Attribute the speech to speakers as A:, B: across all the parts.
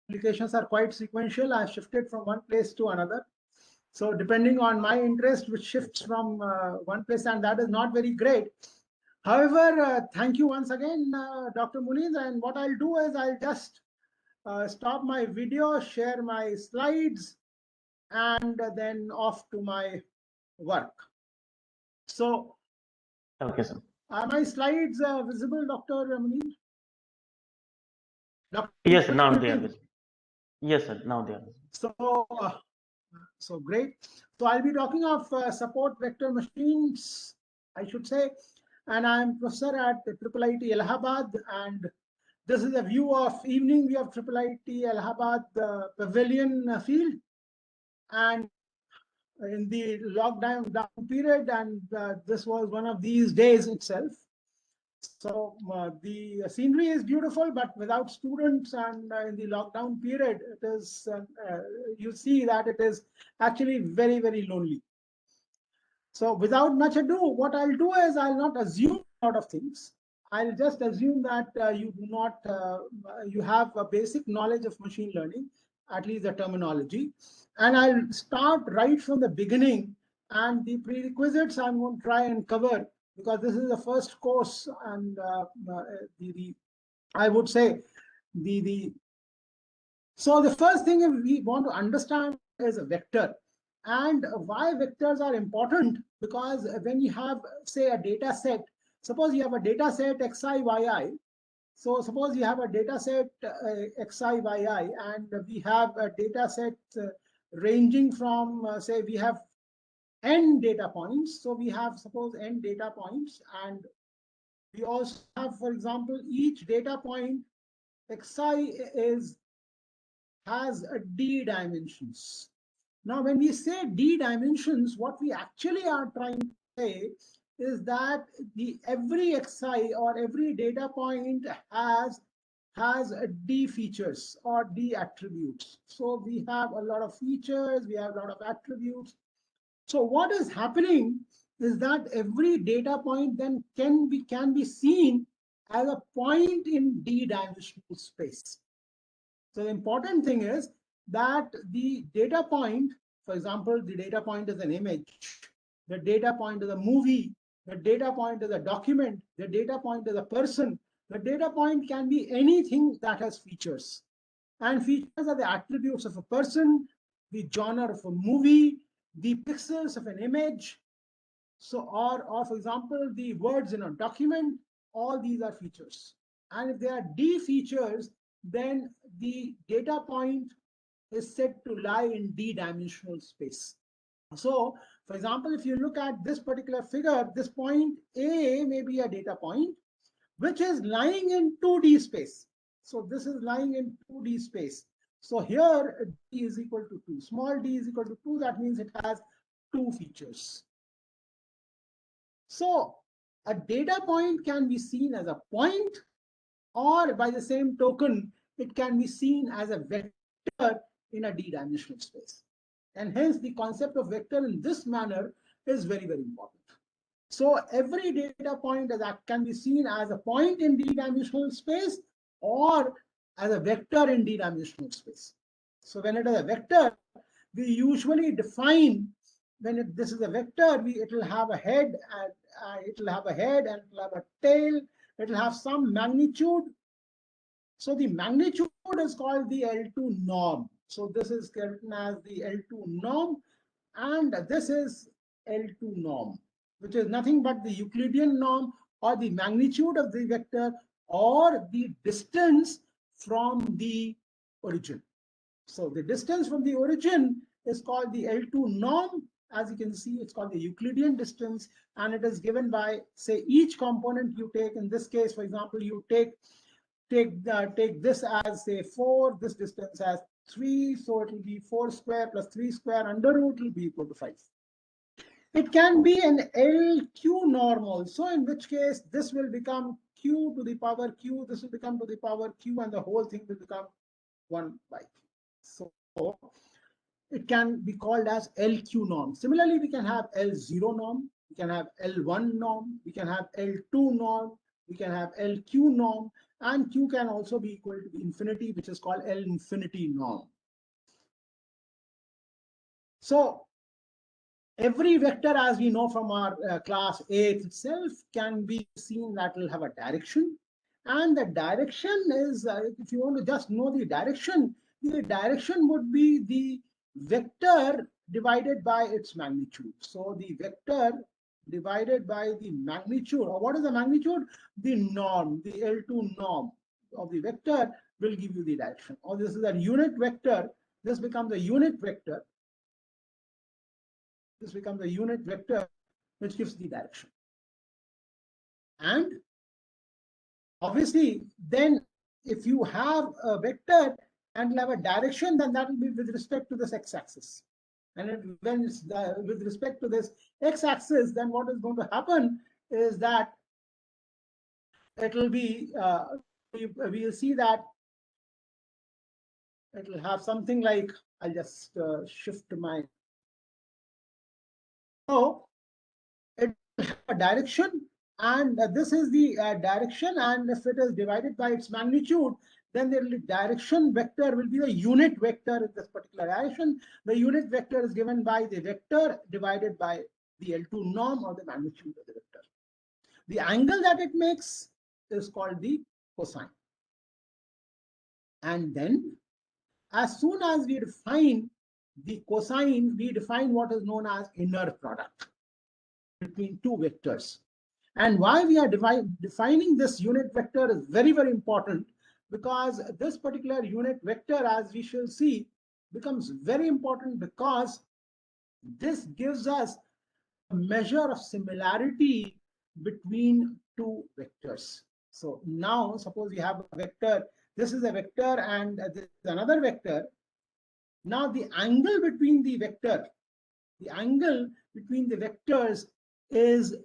A: applications are quite sequential. I shifted from one place to another. So depending on my interest, which shifts from one place, and that is not very great. However, thank you once again, Dr. Muniz. And what I'll do is I'll just stop my video, share my slides, and then off to my work. So,
B: okay, sir.
A: Are my slides visible, Dr. Muniz?
B: Yes, sir, now they are visible. Yes, sir, now they are visible.
A: So great. So I'll be talking of support vector machines, I should say, and I'm professor at IIIT Allahabad, and this is a view of evening view of IIIT Allahabad pavilion field, and in the lockdown period, and this was one of these days itself. So the scenery is beautiful, but without students and in the lockdown period, it is you see that it is actually very, very lonely. So without much ado, what I'll do is I'll not assume a lot of things. I'll just assume that you do not, you have a basic knowledge of machine learning, at least the terminology. And I'll start right from the beginning, and the prerequisites I'm going to try and cover, because this is the first course, and I would say so the first thing we want to understand is a vector, and why vectors are important, because when you have, say, a data set, suppose you have a data set xi, yi. So suppose you have a data set xi, yi, and we have a data set ranging from, say, we have n data points. So we have, suppose, n data points, and we also have, for example, each data point xi has a d dimensions. Now, when we say d dimensions, what we actually are trying to say is that every xi or every data point has a d features or d attributes. So we have a lot of features, we have a lot of attributes. So what is happening is that every data point then can be seen as a point in d-dimensional space. So the important thing is that the data point, for example, the data point is an image, the data point is a movie, the data point is a document, the data point is a person, the data point can be anything that has features. And features are the attributes of a person, the genre of a movie, the pixels of an image. So, or for example, the words in a document, all these are features. And if they are D features, then the data point is said to lie in D-dimensional space. So, for example, if you look at this particular figure, this point A may be a data point, which is lying in 2D space. So this is lying in 2D space. So here D is equal to 2. Small d is equal to 2. That means it has 2 features. So a data point can be seen as a point, or by the same token, it can be seen as a vector in a d-dimensional space. And hence the concept of vector in this manner is very, very important. So every data point can be seen as a point in d-dimensional space or as a vector in d-dimensional space. So when it is a vector, we usually define, when this is a vector, it will have a head, and it will have a tail, it will have some magnitude. So the magnitude is called the L2 norm. So this is written as the L2 norm, and this is L2 norm, which is nothing but the Euclidean norm, or the magnitude of the vector, or the distance from the origin. So the distance from the origin is called the L2 norm. As you can see, it's called the Euclidean distance, and it is given by, say, each component you take. In this case, for example, you take this as, say, 4, this distance as 3, so it will be 4 square plus 3 square under root will be equal to 5. It can be an LQ norm also, in which case this will become Q to the power Q, this will become to the power Q, and the whole thing will become 1 by Q. So it can be called as LQ norm. Similarly, we can have L0 norm, we can have L1 norm, we can have L2 norm, we can have LQ norm, and q can also be equal to infinity, which is called L infinity norm. So every vector, as we know from our class A itself, can be seen that will have a direction. And the direction is, if you want to just know the direction would be the vector divided by its magnitude. So the vector divided by the magnitude, or what is the magnitude? The norm, the L2 norm of the vector will give you the direction. Or this is a unit vector. This becomes a unit vector. This becomes a unit vector which gives the direction. And obviously, then if you have a vector and have a direction, then that will be with respect to this x-axis. And when it's with respect to this x-axis, then what is going to happen is that it will be, we will see that it will have something like, I'll just shift my, so it will have a direction, and this is the direction, and if it is divided by its magnitude, then the direction vector will be the unit vector in this particular direction. The unit vector is given by the vector divided by the L2 norm, or the magnitude of the vector. The angle that it makes is called the cosine. And then as soon as we define the cosine, we define what is known as inner product between two vectors. And why we are defining this unit vector is very, very important, because this particular unit vector, as we shall see, becomes very important because this gives us a measure of similarity between two vectors. So now suppose you have a vector, this is a vector and this is another vector. Now the angle between the vector, the angle between the vectors is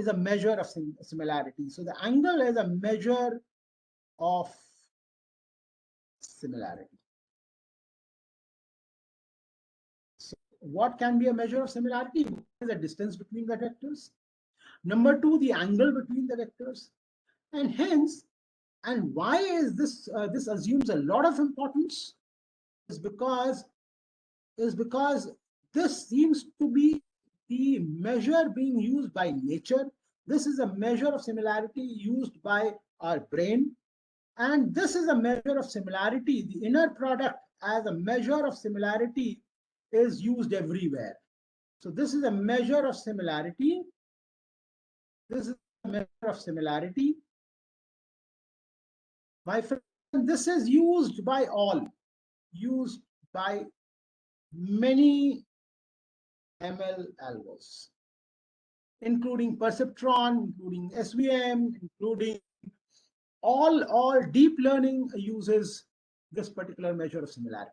A: a measure of similarity. So the angle is a measure of similarity. So what can be a measure of similarity? What is the distance between the vectors? Number two, the angle between the vectors. And hence, and why is this, this assumes a lot of importance, is because this seems to be the measure being used by nature. This is a measure of similarity used by our brain. And this is a measure of similarity. The inner product as a measure of similarity is used everywhere. So this is a measure of similarity. This is a measure of similarity. My friend, this is used by all, used by many ML algos, including perceptron, including SVM, including all deep learning uses this particular measure of similarity.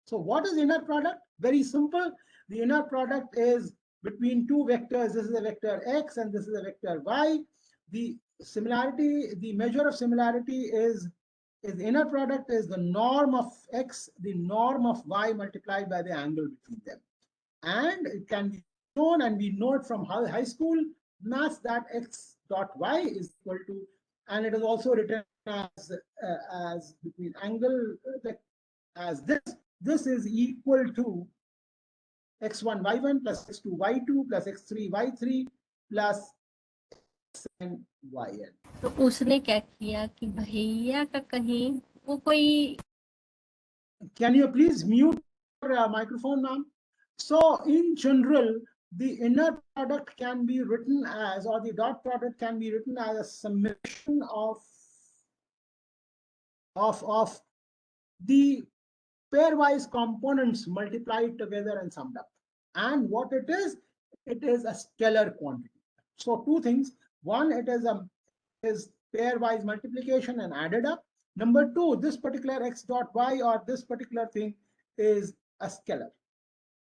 A: So what is inner product? Very simple. The inner product is between two vectors. This is a vector x and this is a vector y. The similarity, the measure of similarity is the inner product is the norm of x, the norm of y multiplied by the angle between them. And it can be shown, and we know it from high school maths, that x dot y is equal to, and it is also written as between angle as this is equal to x1 y1 plus x2 y2 plus x3 y3 plus xn yn.
C: तो उसने क्या किया कि भैया का कहीं वो कोई,
A: can you please mute your microphone, ma'am? So in general, the inner product can be written as, or the dot product can be written as a summation of the pairwise components multiplied together and summed up. And what it is a scalar quantity. So two things. One, it is pairwise multiplication and added up. Number two, this particular x dot y, or this particular thing, is a scalar.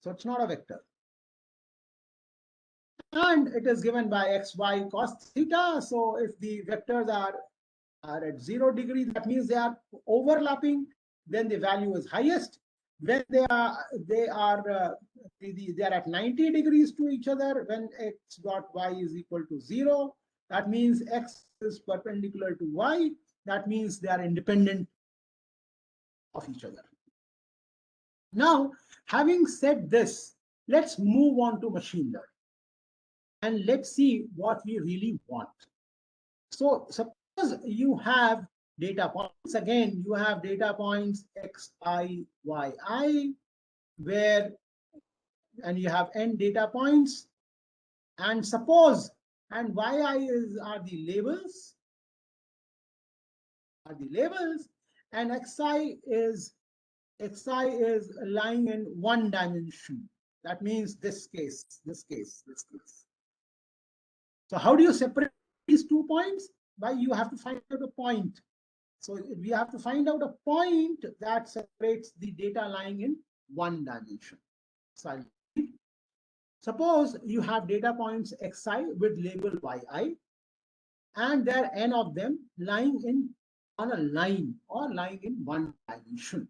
A: So it's not a vector. And it is given by x, y, cos theta. So if the vectors are at 0 degrees, that means they are overlapping, then the value is highest. When they are at 90 degrees to each other, when x dot y is equal to 0, that means x is perpendicular to y, That means they are independent of each other. Now, having said this, let's move on to machine learning and let's see what we really want. So suppose you have data points. Again, you have data points xi, yi, where, and you have n data points. And suppose, and yi are the labels, and xi is lying in one dimension. That means this case. So how do you separate these 2 points? By you have to find out a point. So we have to find out a point that separates the data lying in one dimension. So suppose you have data points xi with label yi, and there are n of them lying on a line or lying in one dimension.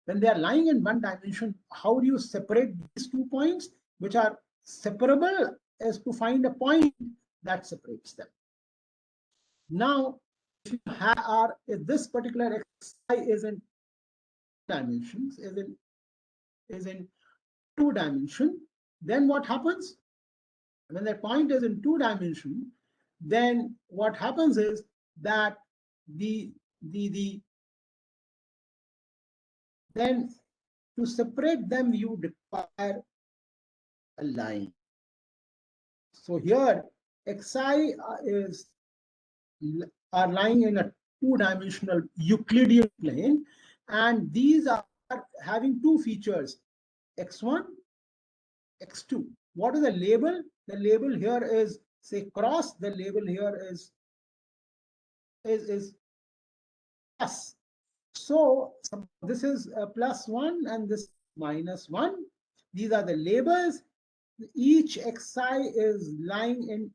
A: When they are lying in one dimension, how do you separate these 2 points, which are separable, is to find a point that separates them. Now, if you have this particular xi is in dimensions, is in 2 dimension, then what happens? When that point is in 2 dimension, then what happens is that then to separate them, you require a line. So here, xi are lying in a 2-dimensional Euclidean plane, and these are having 2 features, x1, x2. What is the label? The label here is, say, cross. The label here is plus. So this is a +1 and this -1. These are the labels. Each xi is lying in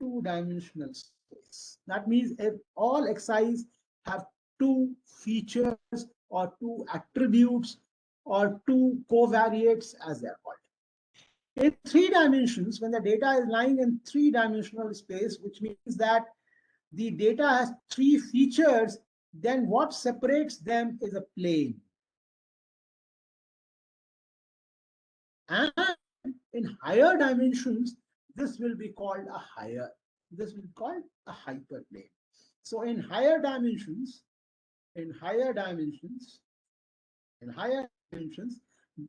A: 2-dimensional space. That means if all xi's have 2 features or 2 attributes or 2 covariates, as they are called. In 3 dimensions, when the data is lying in 3-dimensional space, which means that the data has 3 features, then what separates them is a plane. And in higher dimensions, this will be called a hyperplane. So in higher dimensions,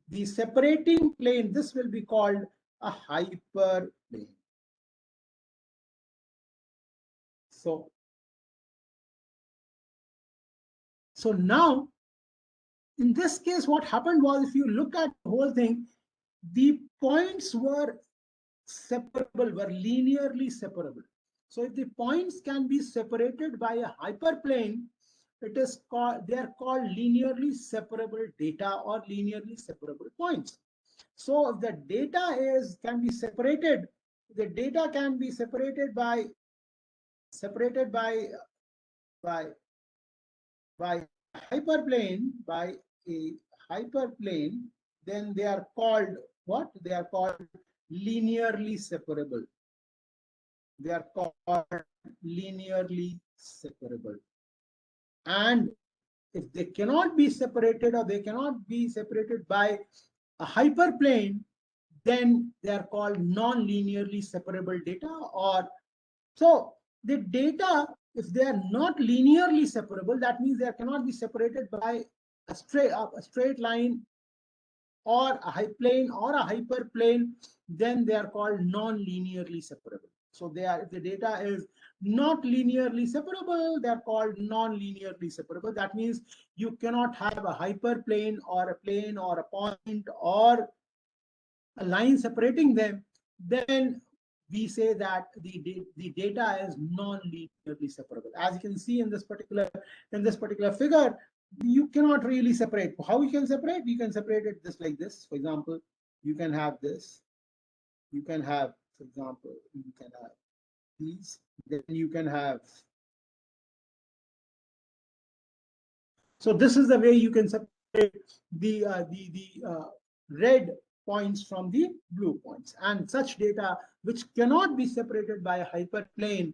A: the separating plane, this will be called a hyperplane. So now, in this case, what happened was, if you look at the whole thing, the points were separable, were linearly separable. So if the points can be separated by a hyperplane, they are called linearly separable data or linearly separable points. So if the data can be separated, the data can be separated by a hyperplane, then they are called what? They are called linearly separable. They are called linearly separable. And if they cannot be separated, or they cannot be separated by a hyperplane, then they are called non-linearly separable data. Or so the data, if they are not linearly separable, that means they cannot be separated by a straight line or a plane or a hyperplane, then they are called non-linearly separable. So if the data is not linearly separable, they are called non-linearly separable. That means you cannot have a hyperplane or a plane or a point or a line separating them. Then we say that the data is non-linearly separable. As you can see in this particular figure, you cannot really separate. How you can separate? You can separate it just like this. For example, you can have this. You can have, for example, you can have these. Then you can have. So this is the way you can separate the red points from the blue points. And such data which cannot be separated by a hyperplane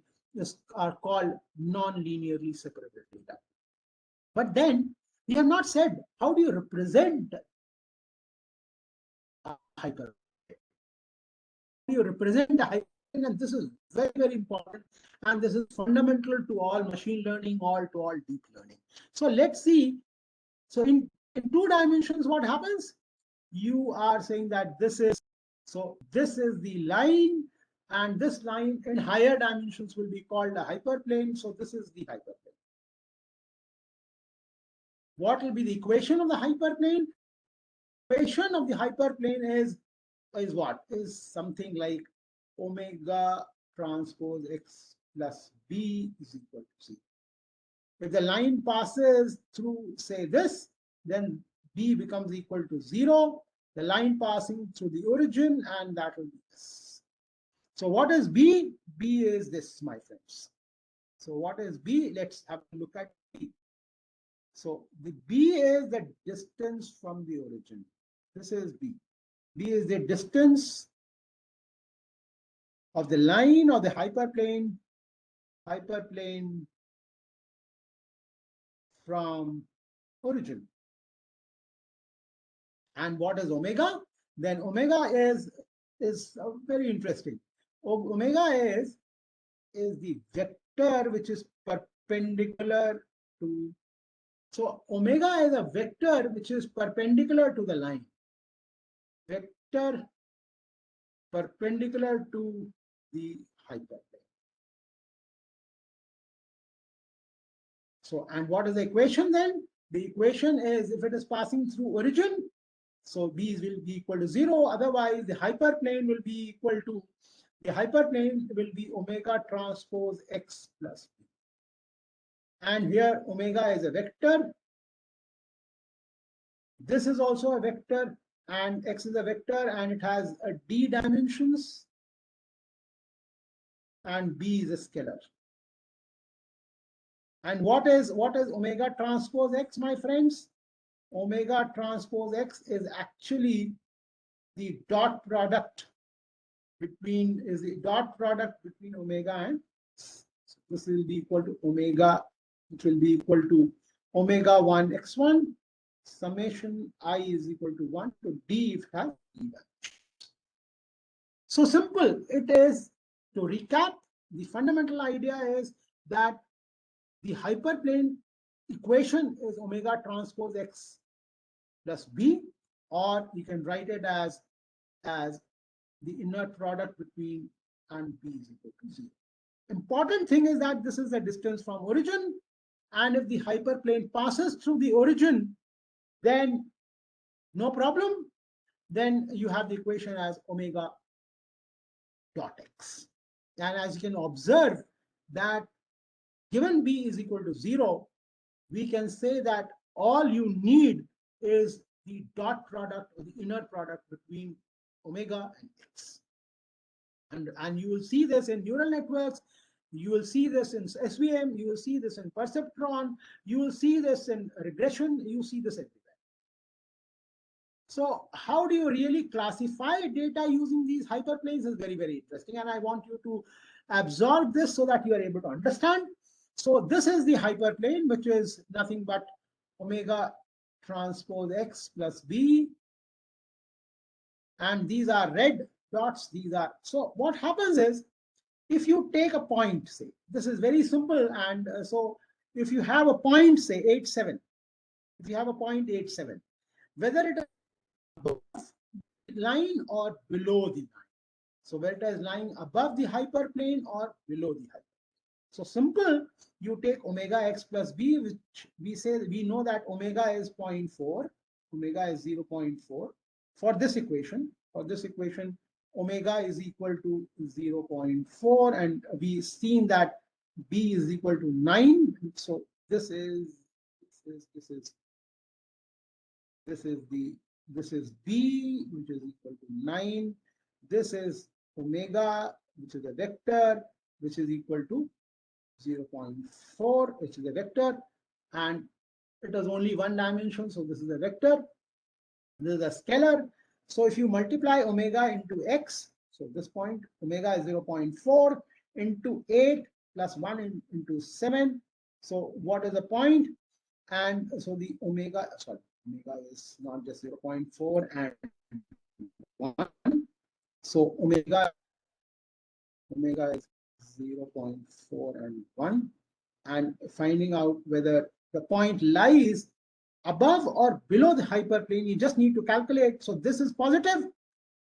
A: are called non-linearly separated data. But then we have not said how do you represent a hyperplane. How do you represent a hyperplane? And this is very, very important. And this is fundamental to all machine learning, to all deep learning. So let's see. So in 2 dimensions, what happens? You are saying that this is the line, and this line in higher dimensions will be called a hyperplane. So this is the hyperplane. What will be the equation of the hyperplane? Equation of the hyperplane is what? Is something like omega transpose x plus b is equal to c. If the line passes through, say, this, then b becomes equal to 0. The line passing through the origin, and that will be this. So what is b? B is this, my friends. So what is b? Let's have a look at b. So the b is the distance from the origin. This is b. B is the distance of the line or the hyperplane from origin. And what is omega? Then omega is very interesting. Omega is the vector which is perpendicular to. So omega is a vector which is perpendicular to the line. Vector perpendicular to the hyperplane. So, and what is the equation then? The equation is if it is passing through origin, so b will be equal to 0. Otherwise, the hyperplane will be equal to, the hyperplane will be omega transpose x plus b. And here omega is a vector. This is also a vector, and x is a vector, and it has a d dimensions, and b is a scalar. And what is omega transpose x, my friends? Omega transpose x is actually the dot product between omega and x. So this will be equal to omega, which will be equal to omega 1 x1 summation I is equal to 1 to d if it has d. So simple it is. To recap, the fundamental idea is that the hyperplane equation is omega transpose x plus b, or you can write it as the inner product between and b is equal to 0. Important thing is that this is the distance from origin, and if the hyperplane passes through the origin, then no problem. Then you have the equation as omega dot x. And as you can observe that given b is equal to 0, we can say that all you need is the dot product or the inner product between omega and x. And you will see this in neural networks, you will see this in SVM, you will see this in perceptron, you will see this in regression, you see this everywhere. So how do you really classify data using these hyperplanes is very, very interesting. And I want you to absorb this so that you are able to understand. So this is the hyperplane, which is nothing but omega transpose x plus b. And these are red dots. These are, so what happens is, if you take a point, say, this is very simple. And so if you have a point, say 8,7, if you have a point 8,7, whether it is above the line or below the line. So whether it is lying above the hyperplane or below the hyperplane. So simple, you take omega x plus b, which we know that omega is 0.4, omega is 0.4. For this equation, omega is equal to 0.4, and we've seen that b is equal to 9. So this is b, which is equal to 9. This is omega, which is a vector, which is equal to 0.4, which is a vector, and it is only one dimension. So this is a vector. This is a scalar. So if you multiply omega into x, so this point omega is 0.4 into 8 plus 1 into 7. So what is the point? And so the omega is not just 0.4 and 1. So omega is 0.4 and 1. And finding out whether the point lies above or below the hyperplane, you just need to calculate. So this is positive.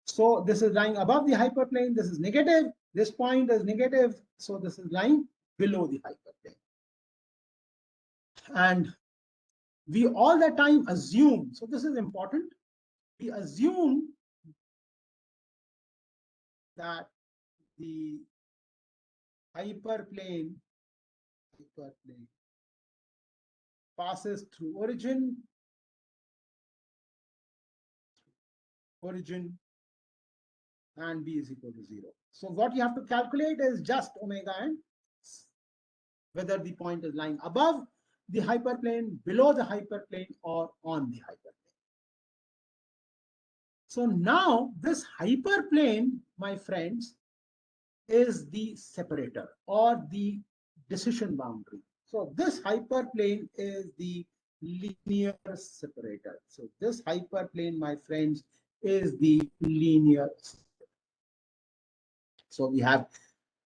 A: So this is lying above the hyperplane. This is negative. This point is negative. So this is lying below the hyperplane. And we all the time assume, so this is important, we assume that the hyperplane passes through origin, and b is equal to 0. So what you have to calculate is just omega and whether the point is lying above the hyperplane, below the hyperplane, or on the hyperplane. So now this hyperplane, my friends, is the separator or the decision boundary. So this hyperplane is the linear separator. So this hyperplane, my friends, is the linear separator.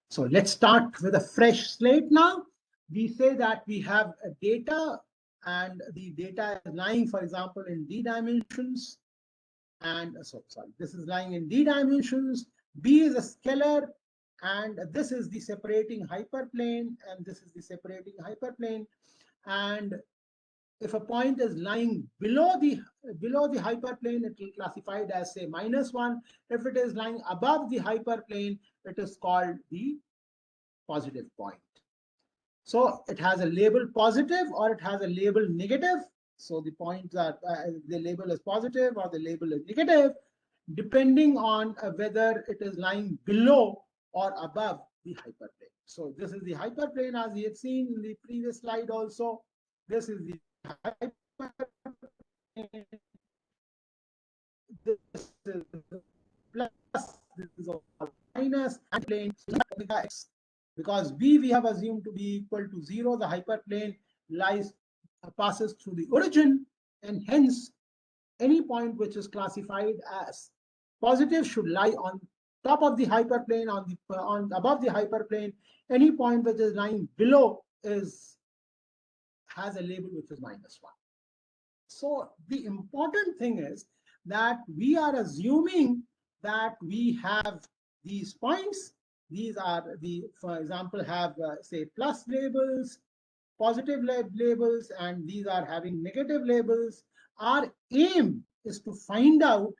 A: So let's start with a fresh slate now. We say that we have a data, and the data is lying, for example, in d dimensions. And this is lying in d dimensions. B is a scalar, and this is the separating hyperplane, and this is the separating hyperplane. And if a point is lying below the hyperplane, it will be classified as, say, -1. If it is lying above the hyperplane, it is called the positive point. So it has a label positive or it has a label negative. So the points are the label is positive or the label is negative, depending on whether it is lying below or above the hyperplane. So this is the hyperplane, as we have seen in the previous slide also. This is the hyperplane. This is plus, this is minus, and plane omega x. Because b we have assumed to be equal to 0, the hyperplane passes through the origin, and hence any point which is classified as positive should lie on top of the hyperplane, on above the hyperplane. Any point which is lying below has a label which is -1. So the important thing is that we are assuming that we have these points. These are for example, have say plus labels, positive labels, and these are having negative labels. Our aim is to find the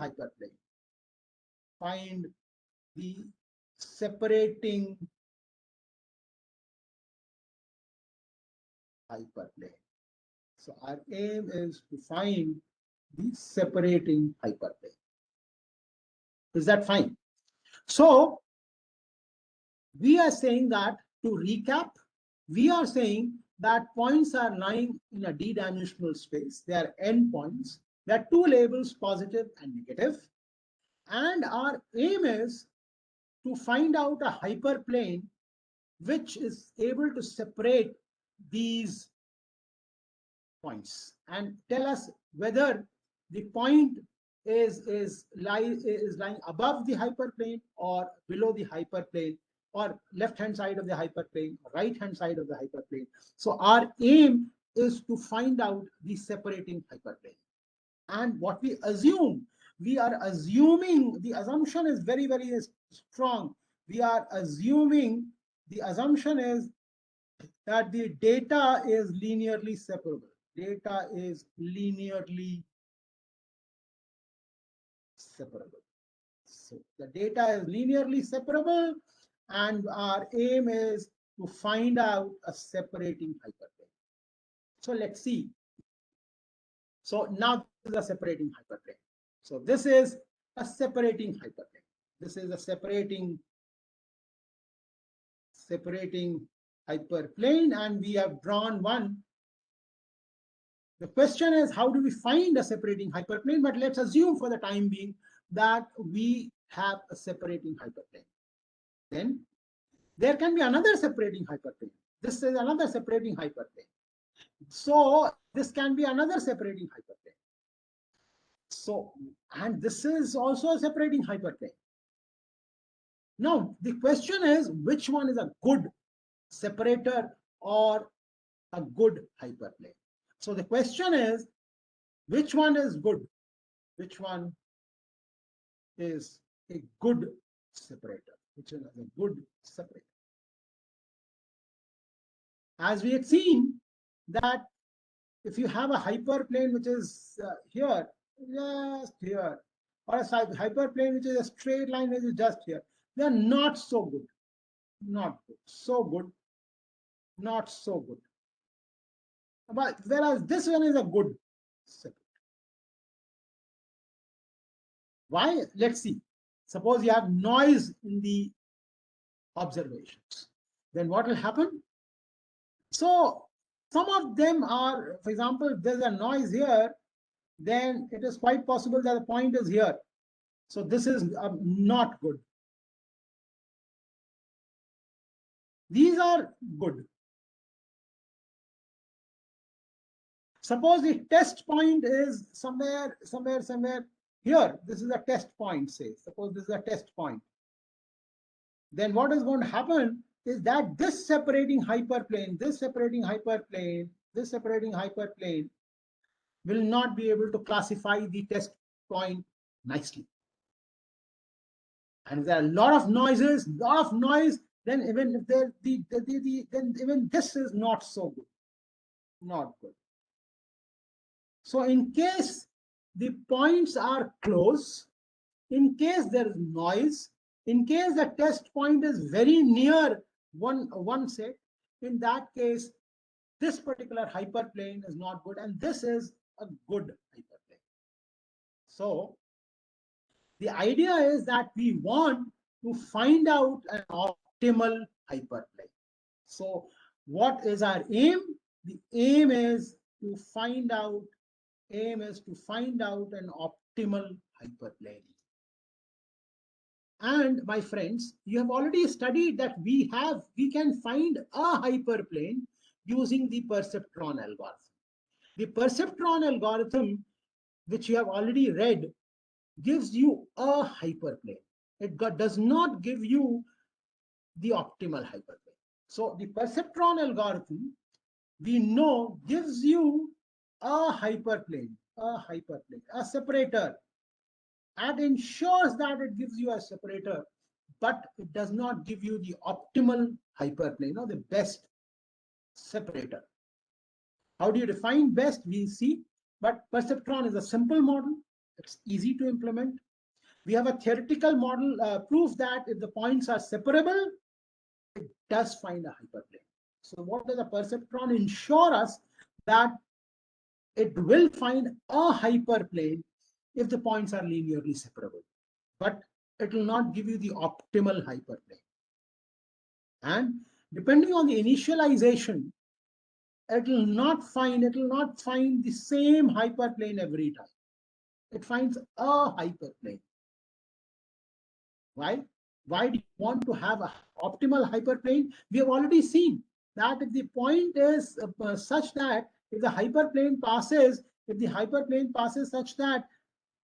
A: hyperplane, find the separating hyperplane. So our aim is to find the separating hyperplane. Is that fine? So we are saying that, to recap, we are saying that points are lying in a d-dimensional space. They are endpoints. There are two labels, positive and negative. And our aim is to find out a hyperplane which is able to separate these points and tell us whether the point is lying above the hyperplane or below the hyperplane, or left-hand side of the hyperplane, right-hand side of the hyperplane. So our aim is to find out the separating hyperplane. And what we assume, we are assuming, the assumption is very, very strong. We are assuming, the assumption is that the data is linearly separable. Data is linearly separable. So the data is linearly separable, and our aim is to find out a separating hyperplane. So let's see. So now this is a separating hyperplane. So this is a separating hyperplane. This is a separating hyperplane, and we have drawn one. The question is, how do we find a separating hyperplane? But let's assume for the time being that we have a separating hyperplane. Then there can be another separating hyperplane. This is another separating hyperplane. So this can be another separating hyperplane. So, and this is also a separating hyperplane. Now, the question is, which one is a good separator or a good hyperplane? So the question is, which one is good? Which one is a good separator? Which one is a good separator? As we had seen that if you have a hyperplane which is here, just here, or a hyperplane which is a straight line which is just here, they are not so good. Not good. So good. Not so good. But whereas this one is a good separator. Why? Let's see. Suppose you have noise in the observations. Then what will happen? So some of them are, for example, if there's a noise here, then it is quite possible that the point is here. So this is not good. These are good. Suppose the test point is somewhere here. This is a test point, say. Suppose this is a test point. Then what is going to happen is that this separating hyperplane will not be able to classify the test point nicely. And if there are a lot of noise, then even if then even this is not so good. Not good. So in case the points are close, in case there is noise, in case the test point is very near one set, in that case, this particular hyperplane is not good, and this is a good hyperplane. So the idea is that we want to find out an optimal hyperplane. So what is our aim? The aim is to find out an optimal hyperplane. And my friends, you have already studied that we can find a hyperplane using the perceptron algorithm. The perceptron algorithm, which you have already read, gives you a hyperplane. It does not give you the optimal hyperplane. So the perceptron algorithm, we know, gives you a hyperplane, a separator, and ensures that it gives you a separator, but it does not give you the optimal hyperplane, or the best separator. How do you define best? We see, but perceptron is a simple model. It's easy to implement. We have a theoretical model proof that if the points are separable, it does find a hyperplane. So what does a perceptron ensure us? That it will find a hyperplane if the points are linearly separable, but it will not give you the optimal hyperplane. And depending on the initialization, it will not find the same hyperplane every time. It finds a hyperplane. Why? Why do you want to have an optimal hyperplane? We have already seen that if the point is such that if the hyperplane passes such that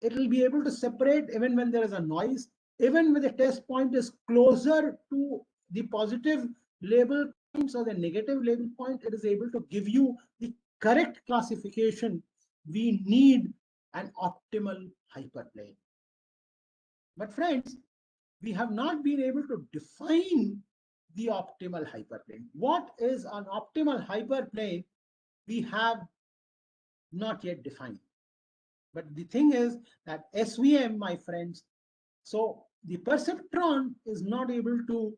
A: it will be able to separate even when there is a noise, even when the test point is closer to the positive label points or the negative label point, it is able to give you the correct classification. We need an optimal hyperplane. But friends, we have not been able to define the optimal hyperplane. What is an optimal hyperplane? We have not yet defined. But the thing is that SVM, my friends, so the perceptron is not able to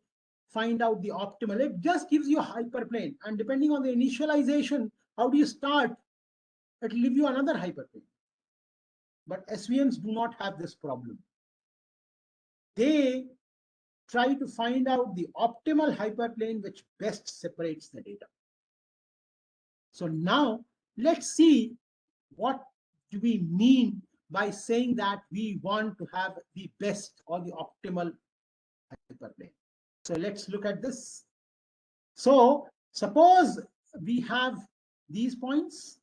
A: find out the optimal. It just gives you a hyperplane. And depending on the initialization, how do you start? It will give you another hyperplane. But SVMs do not have this problem. They try to find out the optimal hyperplane which best separates the data. So now let's see what do we mean by saying that we want to have the best or the optimal hyperplane. So let's look at this. So suppose we have these points,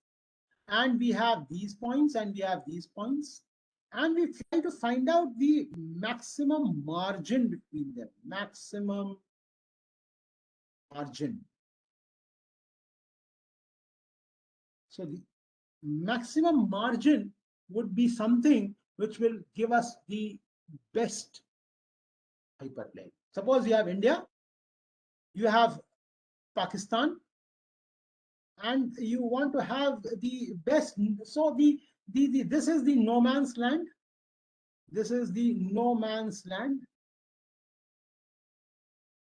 A: and we have these points, and we have these points, and we try to find out the maximum margin between them. Maximum margin. So the maximum margin would be something which will give us the best hyperplane. Suppose you have India, you have Pakistan, and you want to have the best. So this is the no man's land. This is the no man's land.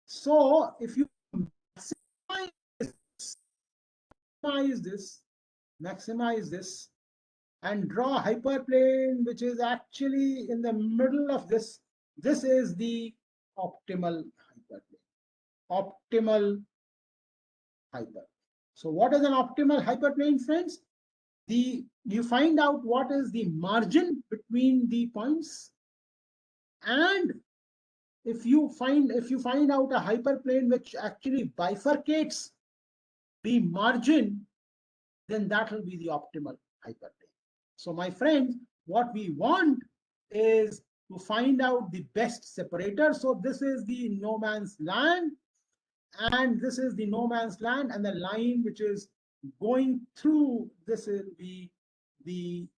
A: So if you maximize this, and draw a hyperplane which is actually in the middle of this, this is the optimal hyperplane. Optimal hyperplane. So what is an optimal hyperplane, friends? You find out what is the margin between the points, and if you find out a hyperplane which actually bifurcates the margin, then that will be the optimal hyperplane. So my friends, what we want is to find out the best separator. So this is the no man's land, and this is the no man's land, and the line which is going through this will be the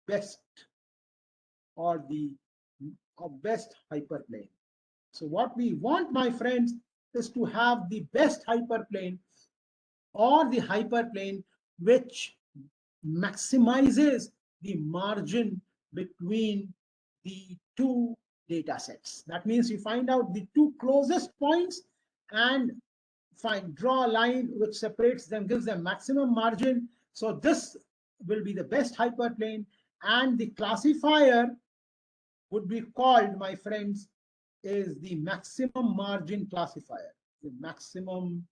A: best, or the best hyperplane. So what we want, my friends, is to have the best hyperplane, or the hyperplane which maximizes the margin between the two data sets. That means you find out the two closest points and draw a line which separates them, gives them maximum margin. So this will be the best hyperplane, and the classifier would be called, my friends, is the maximum margin classifier. The maximum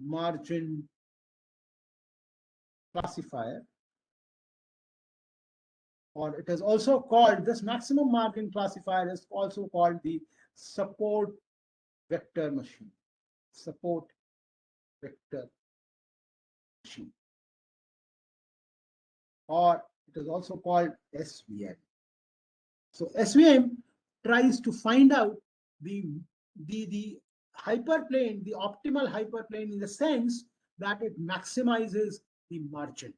A: margin classifier, or it is also called, this maximum margin classifier is also called the support vector machine. Support vector machine, or it is also called SVM. So SVM tries to find out the hyperplane, the optimal hyperplane, in the sense that it maximizes the margin.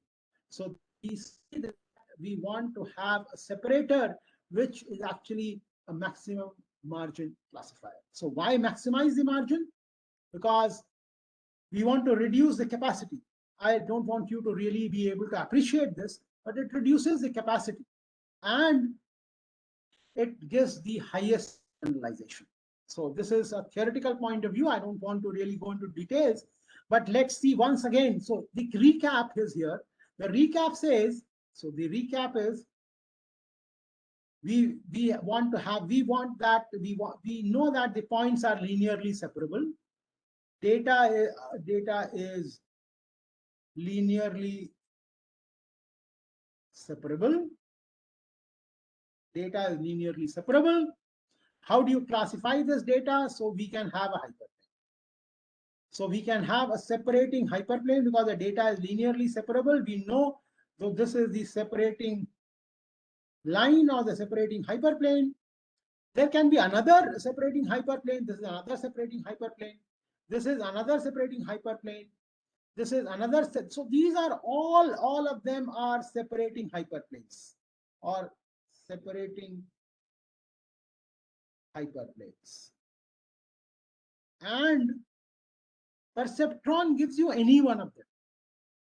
A: So we see that we want to have a separator which is actually a maximum margin classifier. So why maximize the margin? Because we want to reduce the capacity. I don't want you to really be able to appreciate this, but it reduces the capacity, and it gives the highest generalization. So this is a theoretical point of view. I don't want to really go into details, but let's see once again. So the recap is here. The recap says, so the recap is, we know that the points are linearly separable. Data is linearly separable. Data is linearly separable. How do you classify this data? So we can have a hyperplane. So we can have a separating hyperplane because the data is linearly separable. We know, so this is the separating line or the separating hyperplane. There can be another separating hyperplane. This is another separating hyperplane. This is another separating hyperplane. This is another set. So these are all of them are separating hyperplanes, or separating hyperplanes. And perceptron gives you any one of them.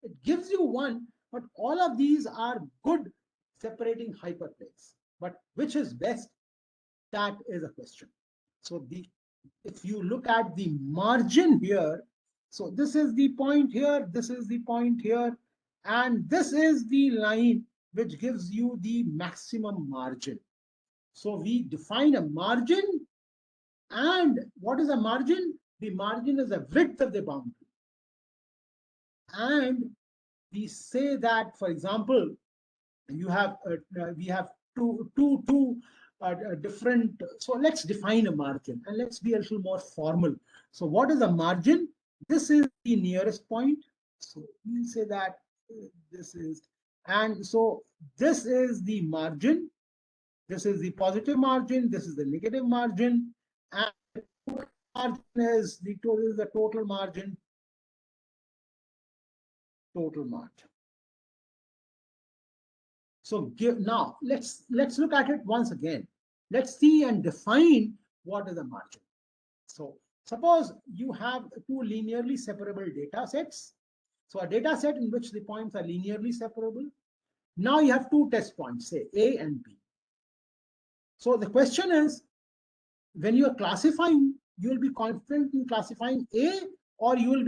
A: It gives you one, but all of these are good separating hyperplanes. But which is best? That is a question. So if you look at the margin here, so this is the point here, this is the point here, and this is the line which gives you the maximum margin. So we define a margin, and what is a margin? The margin is the width of the boundary. And we say that, for example, you have we have two a different. So let's define a margin and let's be a little more formal. So what is a margin? This is the nearest point. So we'll say that this is, and so this is the margin. This is the positive margin. This is the negative margin, and the total margin is the total margin. Total margin. So now let's look at it once again. Let's see and define what is a margin. So suppose you have two linearly separable data sets. So a data set in which the points are linearly separable. Now you have two test points, say A and B. So the question is, when you are classifying, you will be confident in classifying A, or you will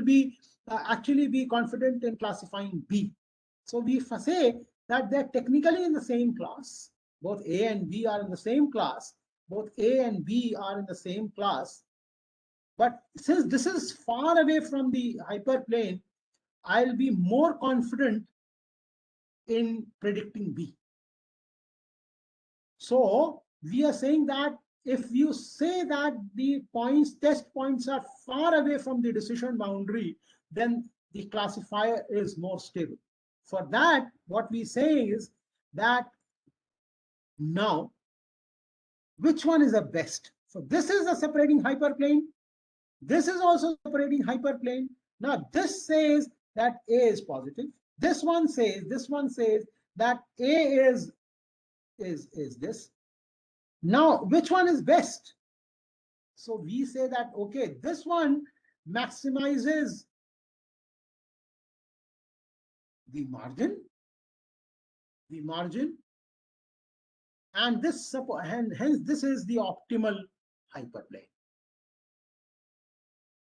A: be actually be confident in classifying B. So we say that they're technically in the same class. Both A and B are in the same class. Both A and B are in the same class. But since this is far away from the hyperplane, I'll be more confident in predicting B. So we are saying that if you say that the test points are far away from the decision boundary, then the classifier is more stable. For that, what we say is that now, which one is the best? So this is a separating hyperplane. This is also separating hyperplane. Now this says that A is positive. This one says that A is this. Now, which one is best? So we say that, okay, this one maximizes the margin, and hence this is the optimal hyperplane.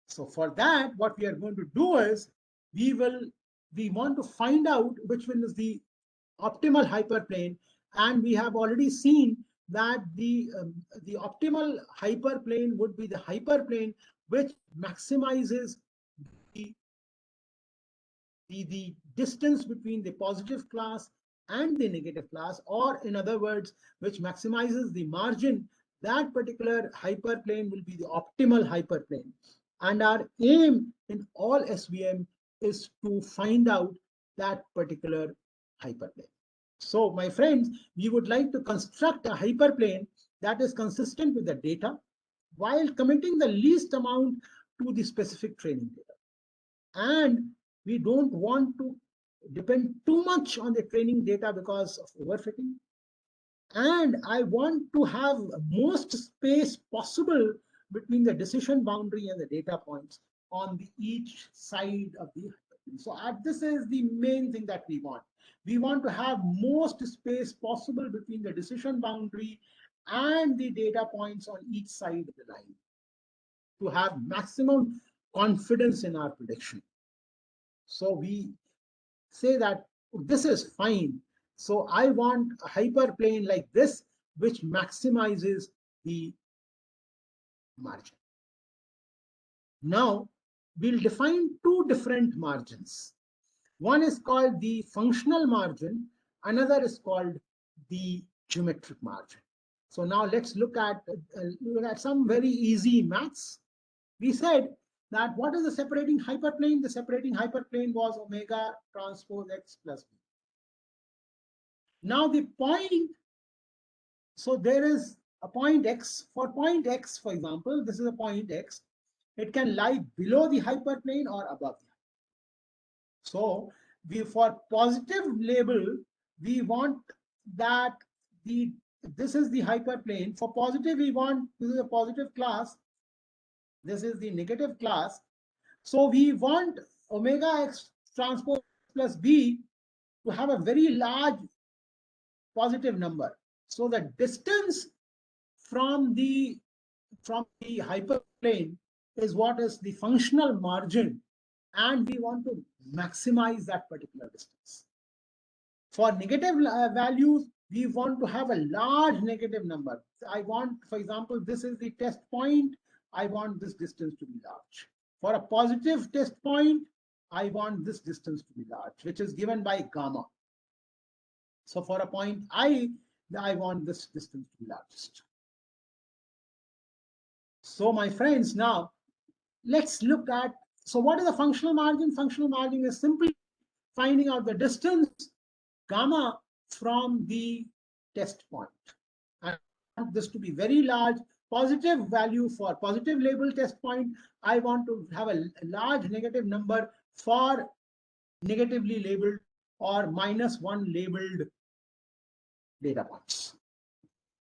A: So for that, what we are going to do is we want to find out which one is the optimal hyperplane, and we have already seen that the optimal hyperplane would be the hyperplane which maximizes the distance between the positive class and the negative class, or in other words, which maximizes the margin. That particular hyperplane will be the optimal hyperplane. And our aim in all SVM is to find out that particular hyperplane. So my friends, we would like to construct a hyperplane that is consistent with the data while committing the least amount to the specific training data. And we don't want to depend too much on the training data because of overfitting. And I want to have most space possible between the decision boundary and the data points on each side of the hyperplane. So this is the main thing that we want. We want to have most space possible between the decision boundary and the data points on each side of the line to have maximum confidence in our prediction. So we say that this is fine. So I want a hyperplane like this, which maximizes the margin. Now we'll define two different margins. One is called the functional margin, another is called the geometric margin. So now let's look at some very easy maths. We said that what is the separating hyperplane? The separating hyperplane was omega transpose x plus b. Now the point, so there is a point x. For point x, for example, this is a point x. It can lie below the hyperplane or above the hyperplane. So for positive label, we want that this is the hyperplane. For positive, we want this is a positive class. This is the negative class. So we want omega x transpose plus b to have a very large positive number. So the distance from the hyperplane is what is the functional margin, and we want to maximize that particular distance. For negative values, we want to have a large negative number. I want, for example, this is the test point. I want this distance to be large. For a positive test point, I want this distance to be large, which is given by gamma. So for a point I, I want this distance to be largest. So my friends, now let's look at, so what is the functional margin? Functional margin is simply finding out the distance gamma from the test point. I want this to be very large, positive value for positive label test point. I want to have a large negative number for negatively labeled or -1 labeled data points.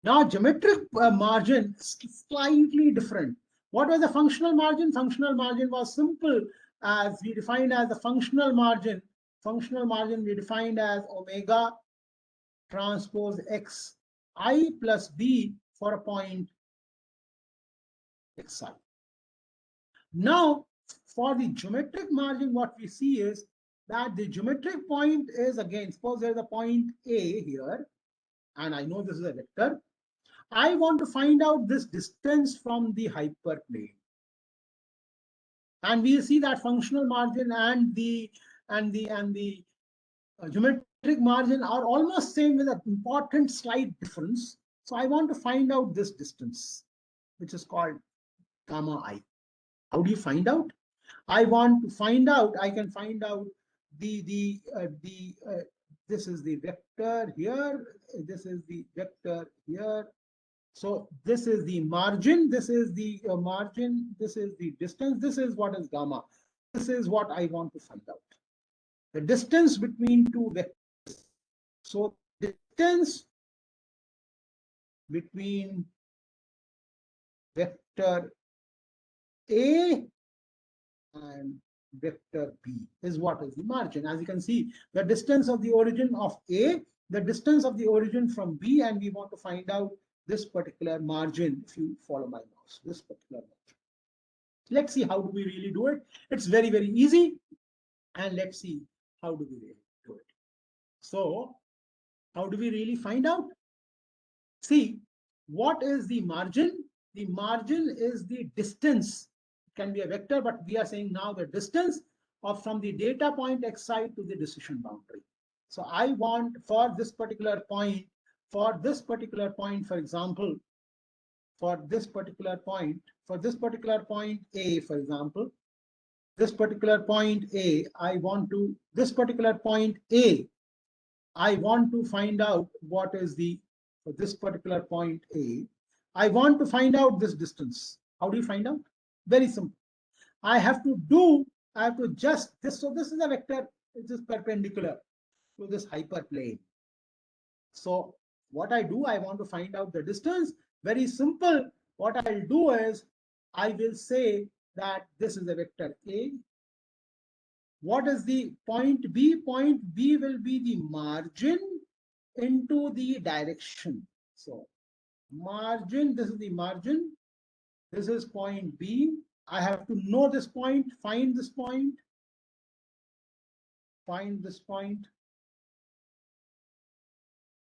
A: Now, geometric margin is slightly different. What was the functional margin? Functional margin was simple, as we defined as the functional margin. Functional margin we defined as omega transpose x I plus b for a point xi. Now, for the geometric margin, what we see is that the geometric point is, again, suppose there's a point A here, and I know this is a vector. I want to find out this distance from the hyperplane. And we'll see that functional margin and the geometric margin are almost same with an important slight difference. So I want to find out this distance, which is called gamma I. How do you find out? I want to find out, I can find out this is the vector here, this is the vector here. So this is the margin, this is the margin, this is the distance, this is what is gamma. This is what I want to find out. The distance between two vectors. So distance between vector A and vector B is what is the margin. As you can see, the distance of the origin of A, the distance of the origin from B, and we want to find out this particular margin. If you follow my mouse, this particular margin. Let's see how do we really do it. It's very, very easy. And let's see how do we really do it. So how do we really find out? See, what is the margin? The margin is the distance. It can be a vector, but we are saying now the distance of from the data point xi to the decision boundary. So I want for this particular point, for example, for this particular point A, for example, this particular point A, I want to find out what is the, for this particular point A, I want to find out this distance. How do you find out? Very simple. I have to just this. So this is a vector, it is perpendicular to this hyperplane. So what I do, I want to find out the distance. Very simple. What I'll do is I will say that this is a vector A. What is the point B? Point B will be the margin into the direction. So margin, this is the margin. This is point B. I have to know this point, find this point,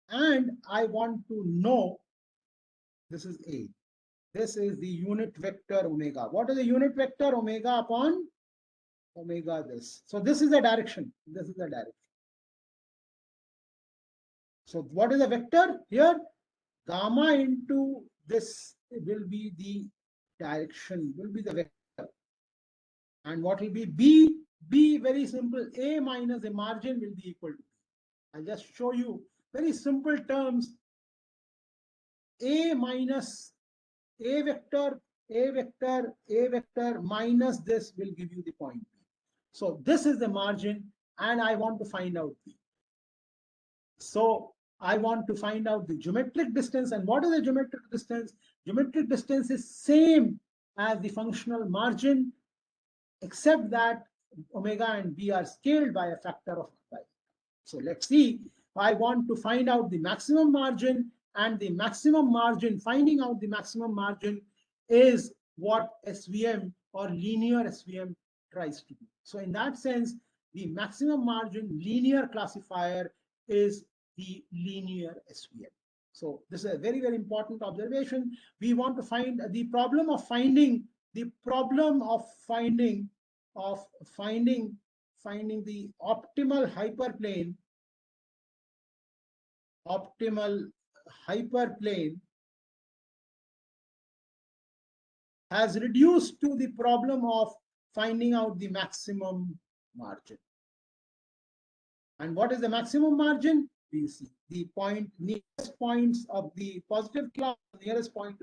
A: and I want to know this is A. This is the unit vector omega. What is the unit vector? Omega upon omega this. So this is the direction. This is the direction. So what is the vector here? Gamma into this will be the direction, will be the vector. And what will be B? B, very simple. A minus a margin will be equal to B. I'll just show you very simple terms. A minus a vector minus this will give you the point B. So this is the margin, and I want to find out B. So I want to find out the geometric distance. And what is the geometric distance? Geometric distance is same as the functional margin, except that omega and B are scaled by a factor of 5. So let's see. I want to find out the maximum margin, and the maximum margin, finding out the maximum margin is what SVM or linear SVM tries to do. So in that sense, the maximum margin linear classifier is the linear SVM. So this is a very, very important observation. We want to find the problem of finding the optimal hyperplane, optimal hyperplane has reduced to the problem of finding out the maximum margin. And what is the maximum margin? We see the nearest points of the positive class, nearest point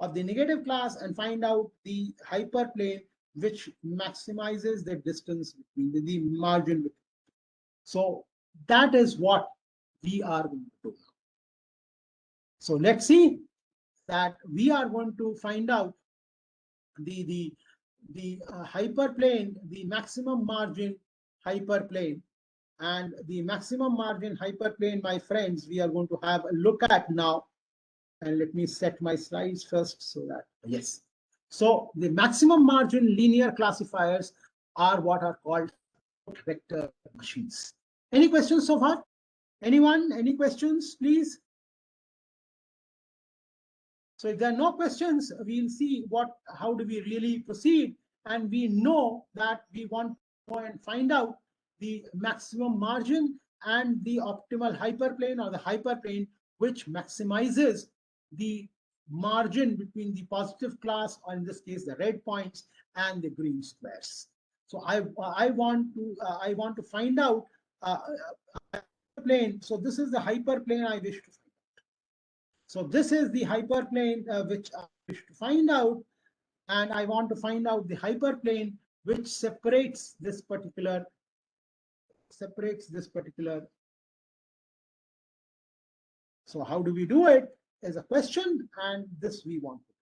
A: of the negative class, and find out the hyperplane which maximizes the distance between the margin. So that is what we are going to do now. So let's see that we are going to find out the hyperplane, the maximum margin hyperplane, and the maximum margin hyperplane, my friends, we are going to have a look at now. And let me set my slides first so that, yes. So the maximum margin linear classifiers are what are called vector machines. Any questions so far? Anyone? Any questions, please? So if there are no questions, we'll see how do we really proceed. And we know that we want to go and find out the maximum margin and the optimal hyperplane, or the hyperplane which maximizes the margin between the positive class, or in this case the red points, and the green squares. So I want to find out hyperplane. So this is the hyperplane I wish to find out. So this is the hyperplane which I wish to find out, and I want to find out the hyperplane which separates this particular. So how do we do it is a question, and this we want to do.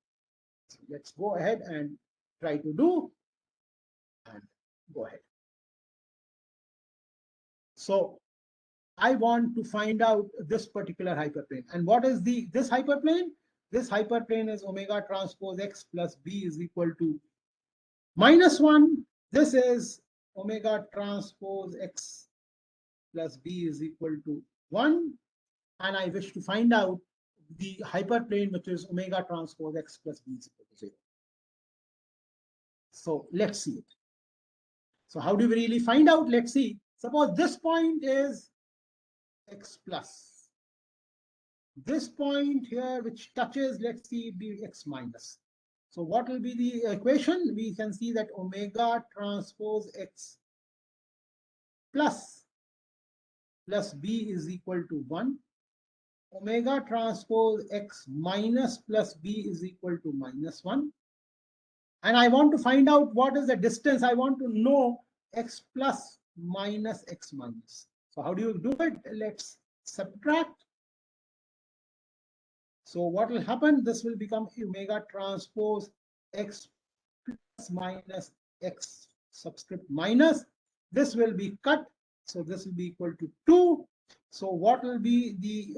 A: So let's go ahead and try to do, and go ahead. So I want to find out this particular hyperplane. And what is this hyperplane? This hyperplane is omega transpose x plus b is equal to -1. This is omega transpose x plus b is equal to 1. And I wish to find out the hyperplane which is omega transpose x plus b is equal to 0. So let's see it. So how do we really find out? Let's see. Suppose this point is x plus. This point here which touches, let's see, be x minus. So what will be the equation? We can see that omega transpose x plus b is equal to 1. Omega transpose x minus plus b is equal to -1. And I want to find out what is the distance. I want to know x plus minus x minus. So how do you do it? Let's subtract. So what will happen? This will become omega transpose x plus minus x subscript minus. This will be cut. So this will be equal to 2. So what will be the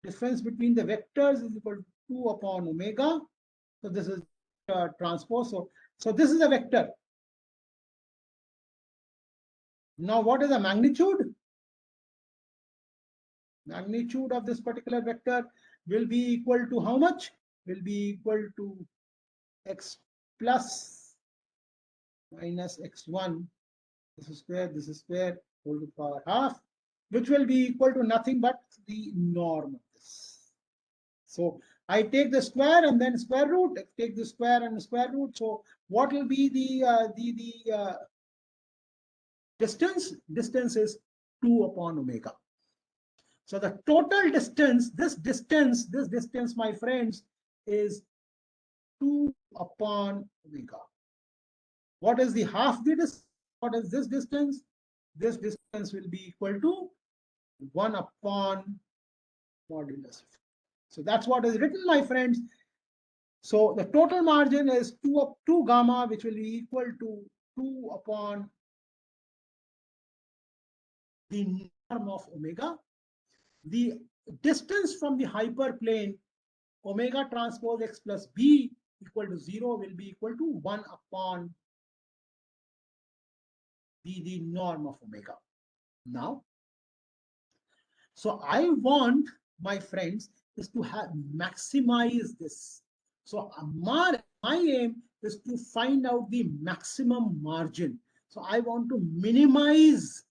A: difference between the vectors is equal to 2 upon omega. So this is transpose. So this is a vector. Now what is the magnitude? Magnitude of this particular vector will be equal to how much? Will be equal to x plus minus x1. This is square, whole to the power half, which will be equal to nothing but the norm of this. So I take the square and then square root, take the square and the square root. So what will be the distance? Distance is 2 upon omega. So the total distance, this distance, my friends, is 2 upon omega. What is the half the distance? What is this distance? This distance will be equal to 1 upon modulus. So that's what is written, my friends. So the total margin is 2 gamma, which will be equal to 2 upon the norm of omega. The distance from the hyperplane omega transpose x plus b equal to 0 will be equal to 1 upon the norm of omega. Now, so I want, my friends, is to maximize this. So my aim is to find out the maximum margin. So I want to minimize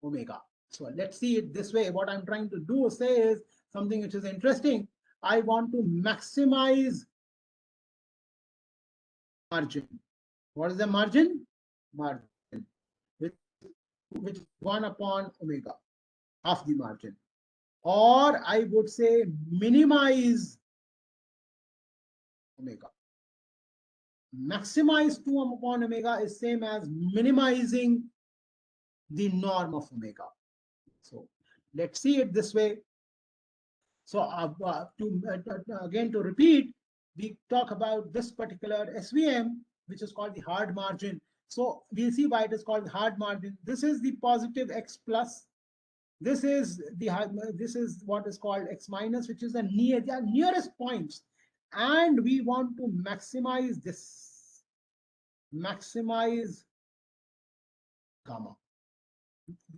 A: omega. So let's see it this way. What I'm trying to do say is, something which is interesting. I want to maximize margin. What is the margin? Margin, which is 1 upon omega, half the margin. Or I would say minimize omega. Maximize 2 upon omega is same as minimizing the norm of omega. So let's see it this way. So again, to repeat, we talk about this particular SVM, which is called the hard margin. So we'll see why it is called hard margin. This is the positive x plus. This is what is called x minus, which is the nearest points. And we want to maximize this. Maximize gamma.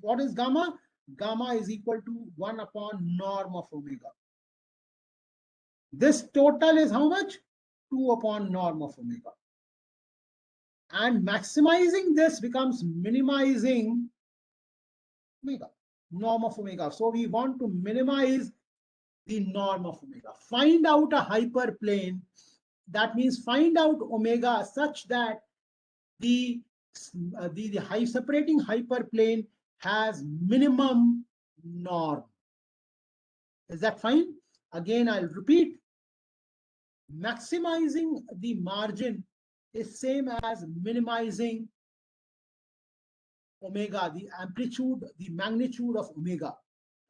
A: What is gamma? Gamma is equal to 1 upon norm of omega. This total is how much? 2 upon norm of omega. And maximizing this becomes minimizing omega, norm of omega. So we want to minimize the norm of omega. Find out a hyperplane. That means find out omega such that the separating hyperplane has minimum norm. Is that fine? Again, I'll repeat. Maximizing the margin is same as minimizing omega, the amplitude, the magnitude of omega.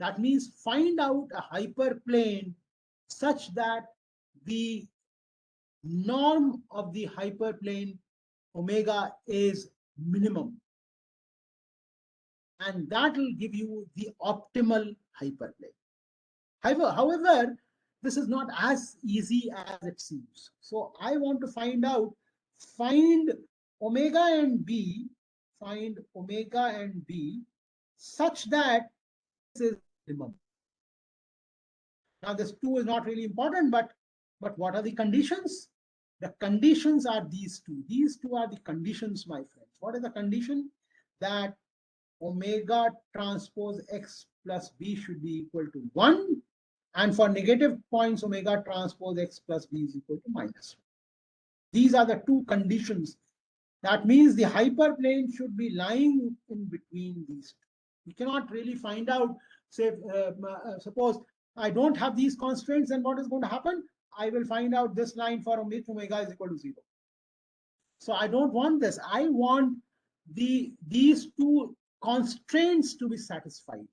A: That means find out a hyperplane such that the norm of the hyperplane omega is minimum. And that will give you the optimal hyperplane. However, this is not as easy as it seems. So I want to find omega and b, find omega and b such that this is minimum. Now this 2 is not really important, but what are the conditions? The conditions are these two. These two are the conditions, my friends. What is the condition? That omega transpose x plus b should be equal to 1. And for negative points, omega transpose x plus b is equal to minus 1. These are the two conditions. That means the hyperplane should be lying in between these two. We cannot really find out, say, suppose I don't have these constraints, then what is going to happen? I will find out this line for omega is equal to 0. So I don't want this. I want these two constraints to be satisfied.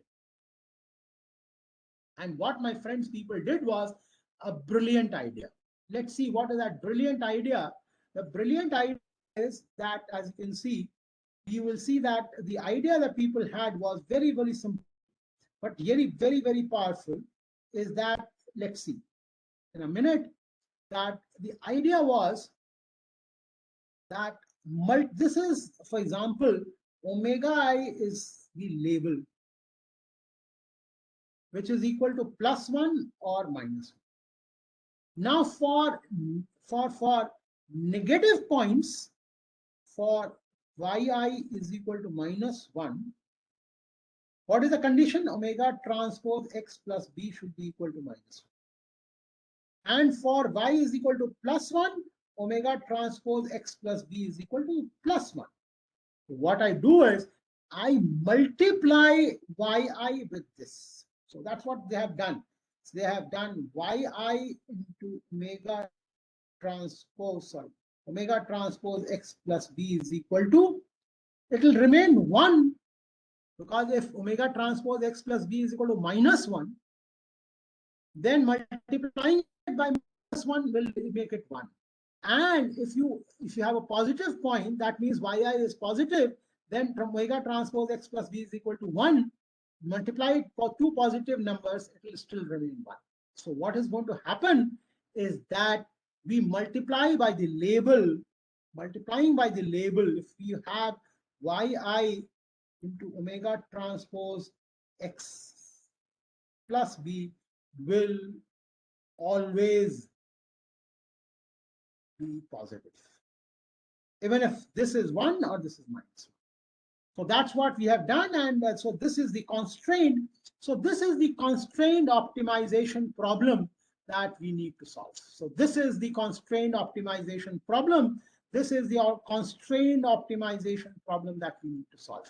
A: And what my friends people did was a brilliant idea. Let's see what is that brilliant idea. The brilliant idea is that, as you can see, you will see that the idea that people had was very, very simple, but very, very, very powerful. Is that, let's see in a minute, that the idea was that this is, for example, omega I is the label, which is equal to +1 or -1. Now for negative points, for yi is equal to -1, what is the condition? Omega transpose x plus b should be equal to -1. And for y is equal to +1, omega transpose x plus b is equal to +1. What I do is I multiply yi with this. So that's what they have done. So they have done yi into omega transpose x plus b is equal to, it will remain 1, because if omega transpose x plus b is equal to -1, then multiplying it by -1 will make it 1. And if you have a positive point, that means yi is positive, then from omega transpose x plus b is equal to 1. Multiply it for two positive numbers, it will still remain 1. So what is going to happen is that we multiply by the label. Multiplying by the label, if we have yi into omega transpose x plus b, will always be positive, even if this is 1 or this is -1. So that's what we have done. And so this is the constraint. So this is the constrained optimization problem that we need to solve. So this is the constrained optimization problem. This is the constrained optimization problem that we need to solve.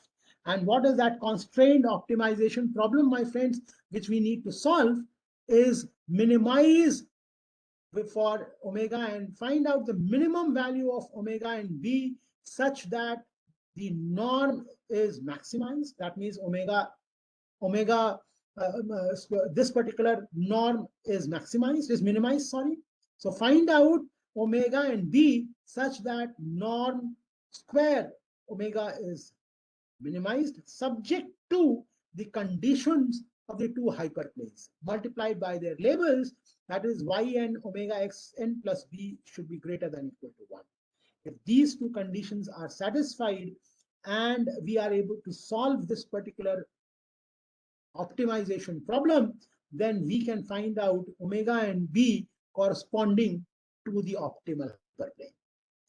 A: And what is that constrained optimization problem, my friends, which we need to solve is minimize for omega and find out the minimum value of omega and b such that the norm is maximized. That means this particular norm is minimized, sorry. So find out omega and b such that norm square omega is minimized, subject to the conditions of the two hyperplanes multiplied by their labels, that is yn omega x n plus b should be greater than equal to 1. If these two conditions are satisfied and we are able to solve this particular optimization problem, then we can find out omega and b corresponding to the optimal hyperplane.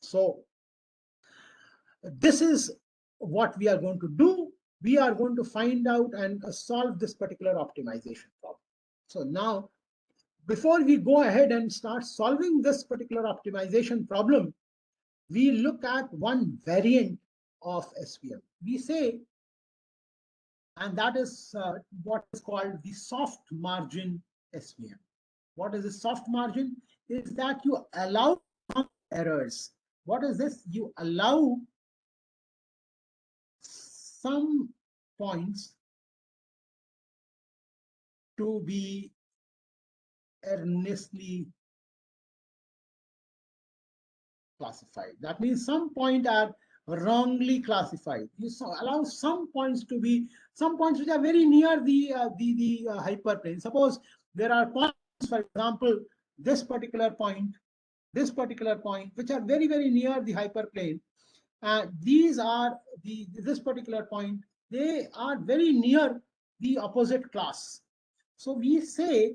A: So this is what we are going to do. We are going to find out and solve this particular optimization problem. So now, before we go ahead and start solving this particular optimization problem, we look at one variant of SVM. We say, and that is what is called the soft margin SVM. What is the soft margin? Is that you allow some errors. What is this? You allow some points to be erroneously classified. That means some points are wrongly classified. You allow some points to be, some points which are very near the hyperplane. Suppose there are points, for example, this particular point, which are very, very near the hyperplane. These are this particular point, they are very near the opposite class. So we say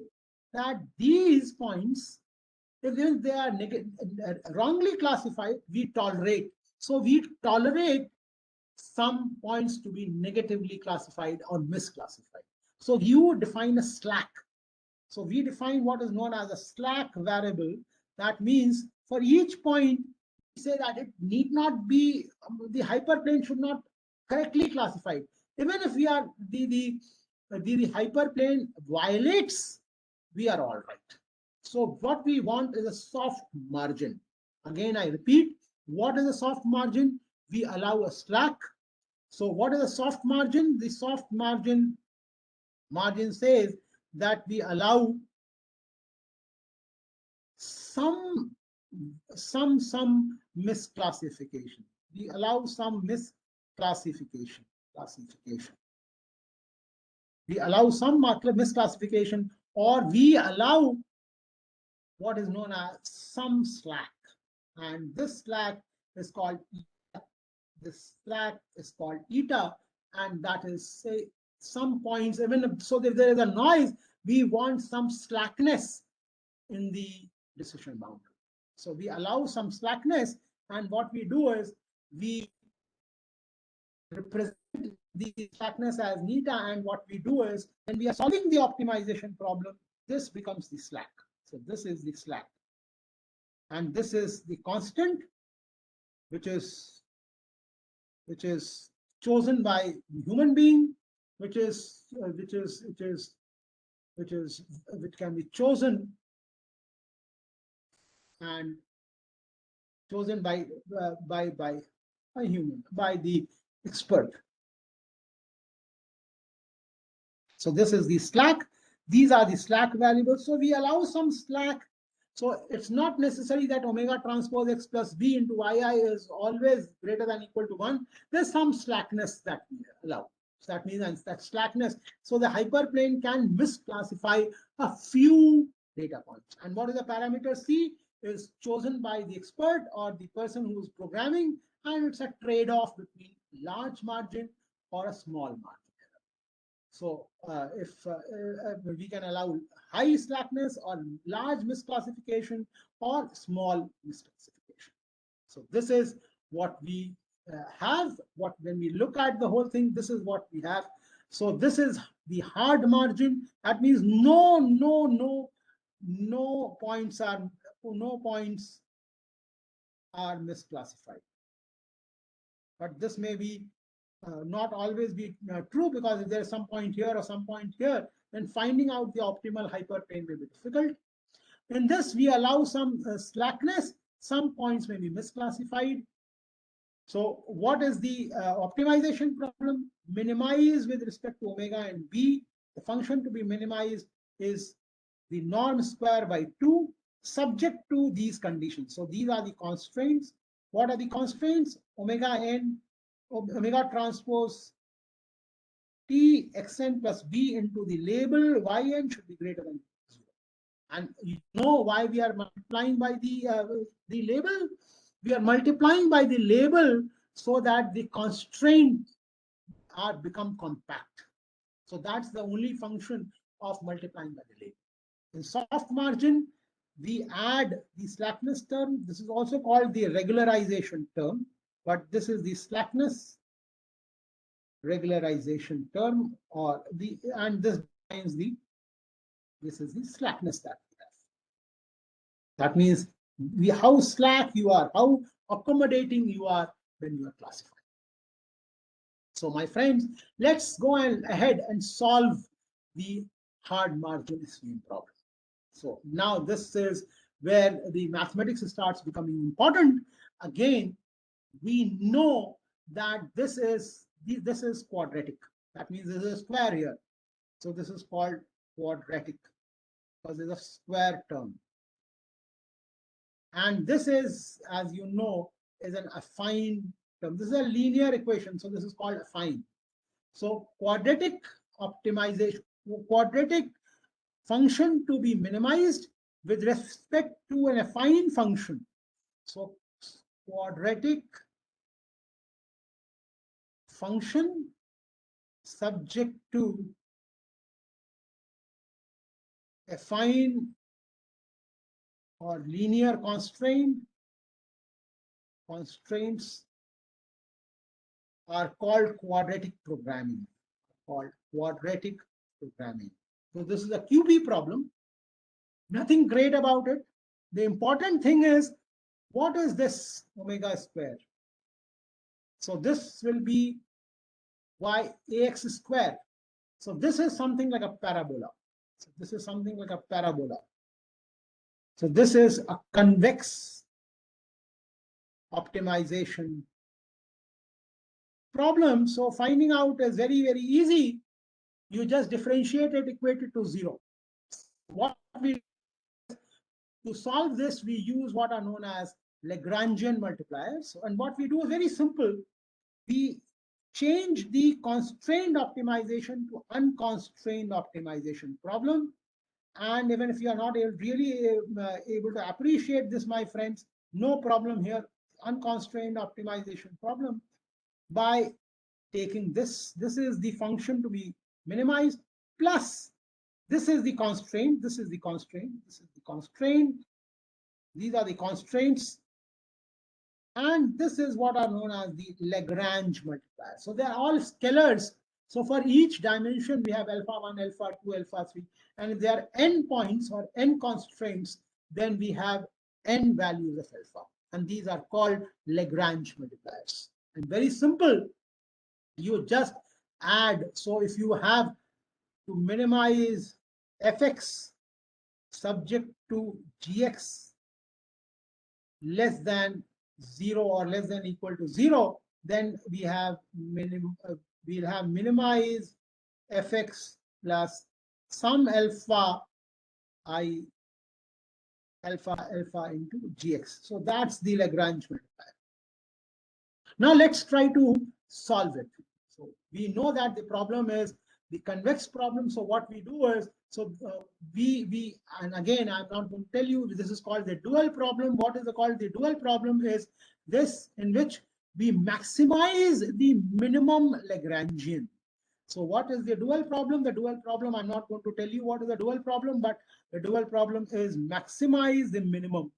A: that these points, if they are wrongly classified, we tolerate. So we tolerate some points to be negatively classified or misclassified. So you define a slack. So we define what is known as a slack variable. That means for each point, we say that it need not be, the hyperplane should not correctly classified. Even if we are the hyperplane violates, we are all right. So what we want is a soft margin. Again, I repeat, what is a soft margin? We allow a slack. So what is a soft margin? The soft margin says that we allow some misclassification. We allow some misclassification. We allow some misclassification, or we allow what is known as some slack. And this slack is called eta. This slack is called eta, and that is, say, some points, even so if there is a noise, we want some slackness in the decision boundary. So we allow some slackness, and what we do is we represent the slackness as neta, and what we do is when we are solving the optimization problem, this becomes the slack. So this is the slack, and this is the constant, which is chosen by the human being, which can be chosen and chosen by a human, by the expert. So this is the slack. These are the slack variables. So we allow some slack. So it's not necessary that omega transpose x plus b into yi is always greater than equal to 1. There's some slackness that we allow. So that means that slackness. So the hyperplane can misclassify a few data points. And what is the parameter c? Is chosen by the expert or the person who is programming, and it's a trade-off between large margin or a small margin. So if we can allow high slackness or large misclassification or small misclassification. So this is what we have. What when we look at the whole thing, this is what we have. So this is the hard margin. That means no points are misclassified. But this may be not always be true, because if there is some point here or some point here, then finding out the optimal hyperplane may be difficult. In this, we allow some slackness. Some points may be misclassified. So what is the optimization problem? Minimize with respect to omega and b. The function to be minimized is the norm square by 2, subject to these conditions. So these are the constraints. What are the constraints? Omega transpose t xn plus b into the label yn should be greater than 0. And you know why we are multiplying by the label? We are multiplying by the label so that the constraints are become compact. So that's the only function of multiplying by the label. In soft margin, we add the slackness term. This is also called the regularization term, but this is the slackness regularization term, or the, and this defines the, this is the slackness that we have. That means how slack you are, how accommodating you are when you are classifying. So my friends, let's go ahead and solve the hard margin scheme problem. So now this is where the mathematics starts becoming important. Again, we know that this is quadratic. That means this is a square here. So this is called quadratic because there's a square term. And this is, as you know, is an affine term. This is a linear equation, so this is called affine. So quadratic optimization, quadratic function to be minimized with respect to an affine function. So quadratic function subject to affine or linear constraints are called quadratic programming. So this is a QP problem. Nothing great about it. The important thing is, what is this omega square? So this will be ax square. So this is something like a parabola. So this is something like a parabola. So this is a convex optimization problem. So finding out is very, very easy. You just differentiate it, equate it to 0. To solve this, we use what are known as Lagrangian multipliers. And what we do is very simple. We change the constrained optimization to unconstrained optimization problem. And even if you are not really able to appreciate this, my friends, no problem here. Unconstrained optimization problem by taking this is the function to be minimized, plus this is the constraint, this is the constraint, this is the constraint, these are the constraints, and this is what are known as the Lagrange multiplier. So they are all scalars. So for each dimension, we have alpha 1, alpha 2, alpha 3. And if there are n points or n constraints, then we have n values of alpha. And these are called Lagrange multipliers. And very simple, you just add. So if you have to minimize fx subject to gx less than 0 or less than equal to 0, then we have we'll have minimize fx plus some alpha I alpha into gx. So that's the Lagrange multiplier. Now let's try to solve it. So we know that the problem is the convex problem. So what we do is, so and again, I'm not going to tell you, this is called the dual problem. What is called the dual problem is this, in which we maximize the minimum Lagrangian. So what is the dual problem? The dual problem, I'm not going to tell you what is the dual problem, but the dual problem is maximize the minimum.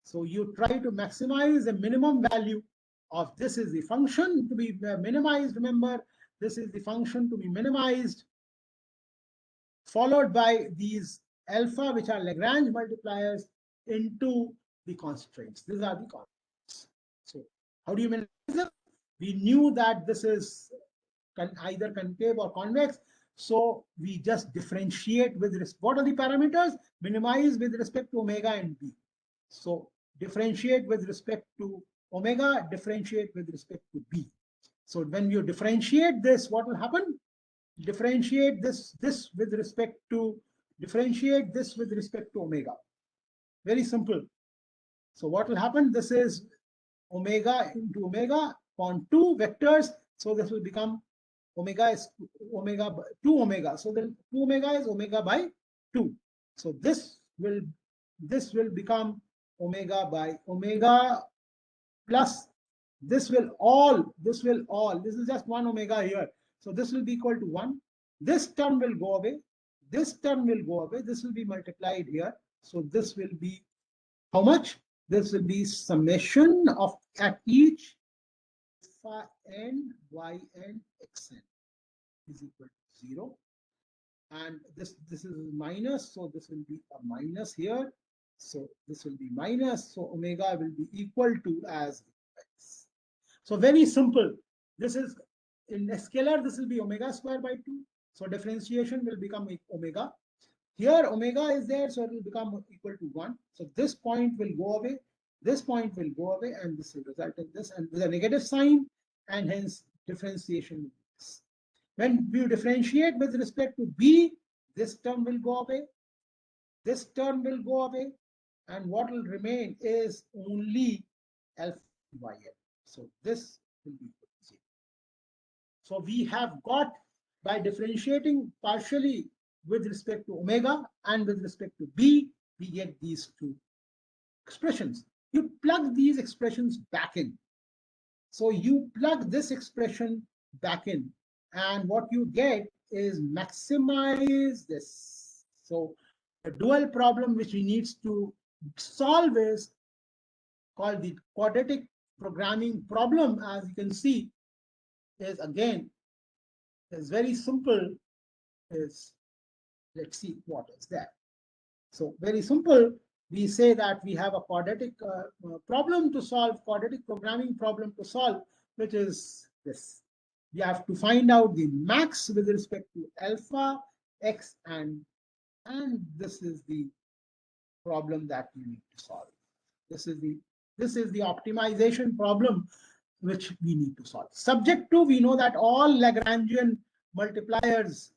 A: So you try to maximize the minimum value of this is the function to be minimized. Remember, this is the function to be minimized, followed by these alpha, which are Lagrange multipliers, into the constraints. These are the constraints. So how do you minimize them? We knew that this is either concave or convex. So we just differentiate with what are the parameters? Minimize with respect to omega and b. So differentiate with respect to omega, differentiate with respect to b. So when you differentiate this, what will happen? Differentiate this with respect to omega. Very simple. So what will happen? This is omega into omega upon 2 vectors. So this will become omega is omega 2 omega. So then 2 omega is omega by 2. So this will become omega by omega plus this is just 1 omega here. So this will be equal to 1. This term will go away. This term will go away. This will be multiplied here. So this will be how much? This will be summation of at each alpha n, yn, xn is equal to 0. And this is minus. So this will be a minus here. So this will be minus. So omega will be equal to as x. So very simple. This is in a scalar, this will be omega square by 2. So differentiation will become omega. Here omega is there, so it will become equal to 1. So this point will go away, this point will go away, and this will result in this, and with a negative sign, and hence differentiation will be this. When you differentiate with respect to b, this term will go away, this term will go away, and what will remain is only alpha yn. So this will be equal to 0. So we have got, by differentiating partially with respect to omega and with respect to b, we get these two expressions. You plug these expressions back in. So you plug this expression back in, and what you get is maximize this. So the dual problem which we need to solve is called the quadratic programming problem. As you can see, is again is very simple. Is let's see what is that. So very simple. We say that we have a quadratic problem to solve, quadratic programming problem to solve, which is this. We have to find out the max with respect to alpha, x, and this is the problem that we need to solve. This is the optimization problem which we need to solve. Subject to, we know that all Lagrangian multipliers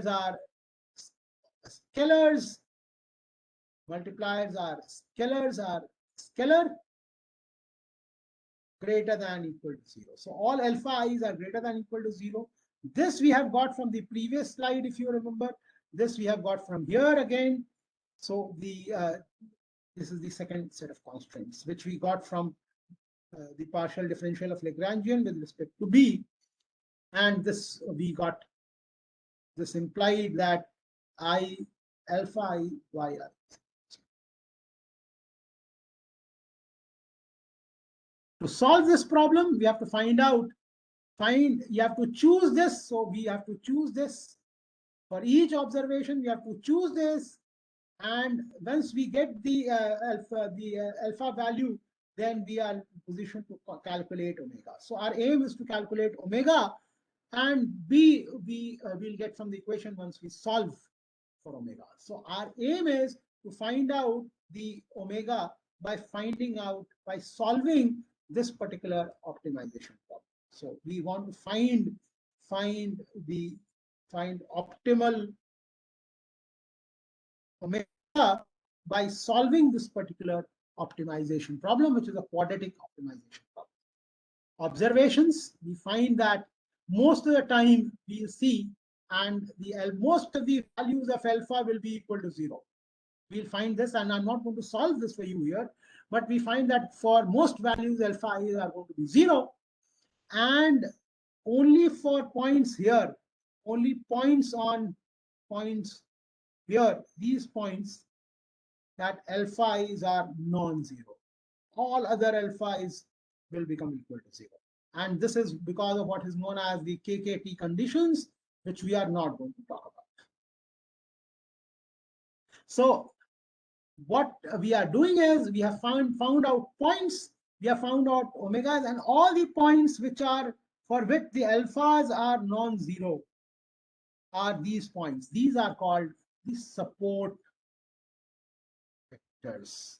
A: are scalars. Multipliers are scalar greater than equal to 0. So all alpha i's are greater than equal to 0. This we have got from the previous slide, if you remember. This we have got from here again. So this is the second set of constraints which we got from the partial differential of Lagrangian with respect to b, and this we got. This implied that alpha I y I. To solve this problem, we have to you have to choose this. So we have to choose this for each observation. We have to choose this, and once we get the alpha value, then we are in position to calculate omega. So our aim is to calculate omega, and b we will get from the equation once we solve for omega. So our aim is to find out the omega by solving this particular optimization problem. So we want to find optimal omega by solving this particular optimization problem, which is a quadratic optimization problem. Observations, we find that most of the time we'll see, and most of the values of alpha will be equal to 0. We'll find this, and I'm not going to solve this for you here, but we find that for most values alpha i's are going to be 0, and only for points here, only points here, these points that alpha is are non-zero. All other alpha is will become equal to 0. And this is because of what is known as the KKT conditions, which we are not going to talk about. So what we are doing is we have found out points, we have found out omegas, and all the points which are for which the alphas are non-zero are these points. These are called the support vectors.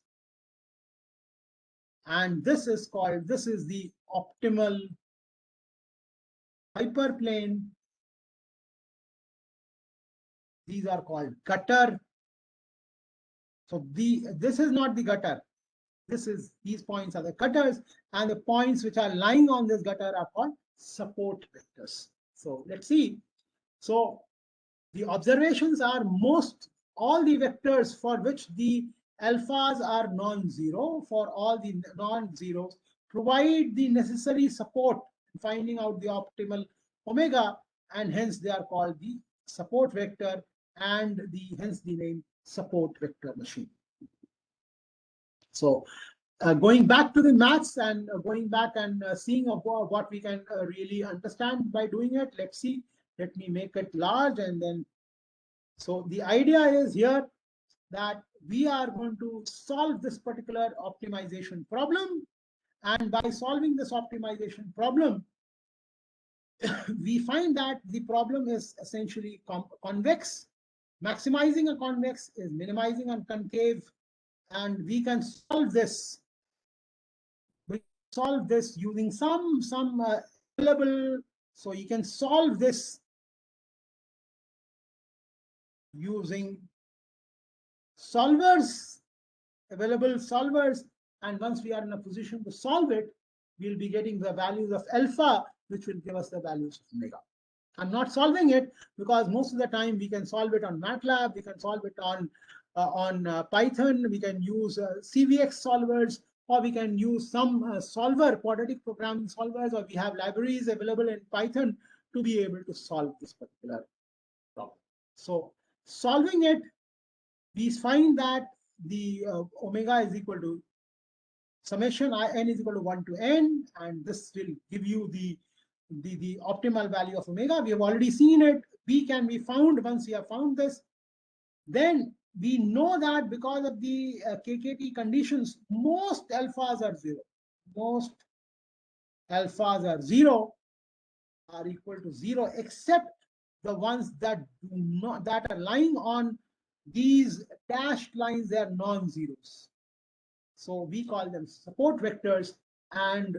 A: And this is the optimal hyperplane. These are called gutter. So this is not the gutter. These points are the gutters, and the points which are lying on this gutter are called support vectors. So let's see. So the observations are all the vectors for which the alphas are non-zero, for all the non-zeros, provide the necessary support in finding out the optimal omega, and hence they are called the support vector, and hence the name support vector machine. So going back to the maths and going back and seeing what we can really understand by doing it, let's see. Let me make it large, and then, so the idea is here that we are going to solve this particular optimization problem. And by solving this optimization problem, we find that the problem is essentially convex. Maximizing a convex is minimizing a concave, and we can solve this. We solve this using some available. So you can solve this using solvers, available solvers, and once we are in a position to solve it, we'll be getting the values of alpha, which will give us the values of omega. I'm not solving it because most of the time we can solve it on MATLAB, we can solve it on Python, we can use CVX solvers, or we can use some solver, quadratic programming solvers, or we have libraries available in Python to be able to solve this particular problem. So solving it, we find that the omega is equal to summation n is equal to 1 to n, and this will give you the optimal value of omega. We have already seen it. B can be found. Once we have found this, then we know that because of the KKT conditions, most alphas are 0. Most alphas are 0, are equal to 0, except the ones that are lying on these dashed lines. They are non-zeros. So we call them support vectors, and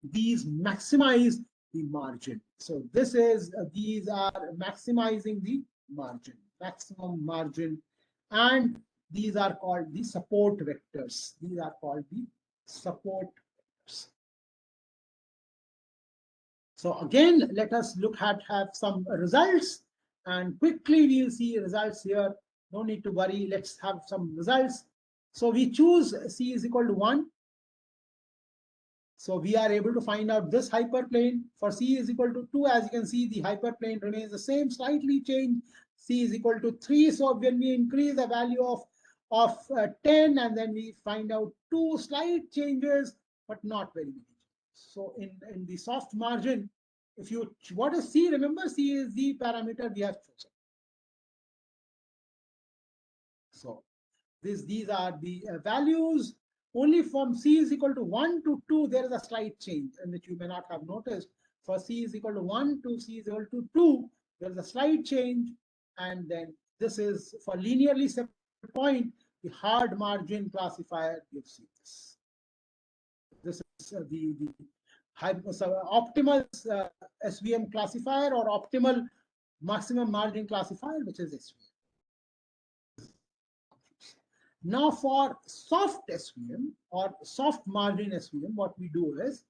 A: these maximize the margin. So this is these are maximizing the margin, maximum margin, and these are called the support vectors. These are called the support vectors. So again, let us have some results, and quickly we'll see results here. No need to worry. Let's have some results. So we choose C is equal to 1. So we are able to find out this hyperplane. For C is equal to 2, as you can see, the hyperplane remains the same, slightly changed. C is equal to 3. So when we increase the value of 10, and then we find out 2 slight changes, but not very many. So in the soft margin, what is C? Remember, C is the parameter we have chosen. So these are the values. Only from C is equal to 1 to 2, there is a slight change, and which you may not have noticed. For C is equal to 1 to C is equal to 2, there is a slight change. And then this is for linearly separate point, the hard margin classifier gives you this. This is the optimal SVM classifier, or optimal maximum margin classifier, which is SVM. Now for soft SVM or soft margin SVM, what we do is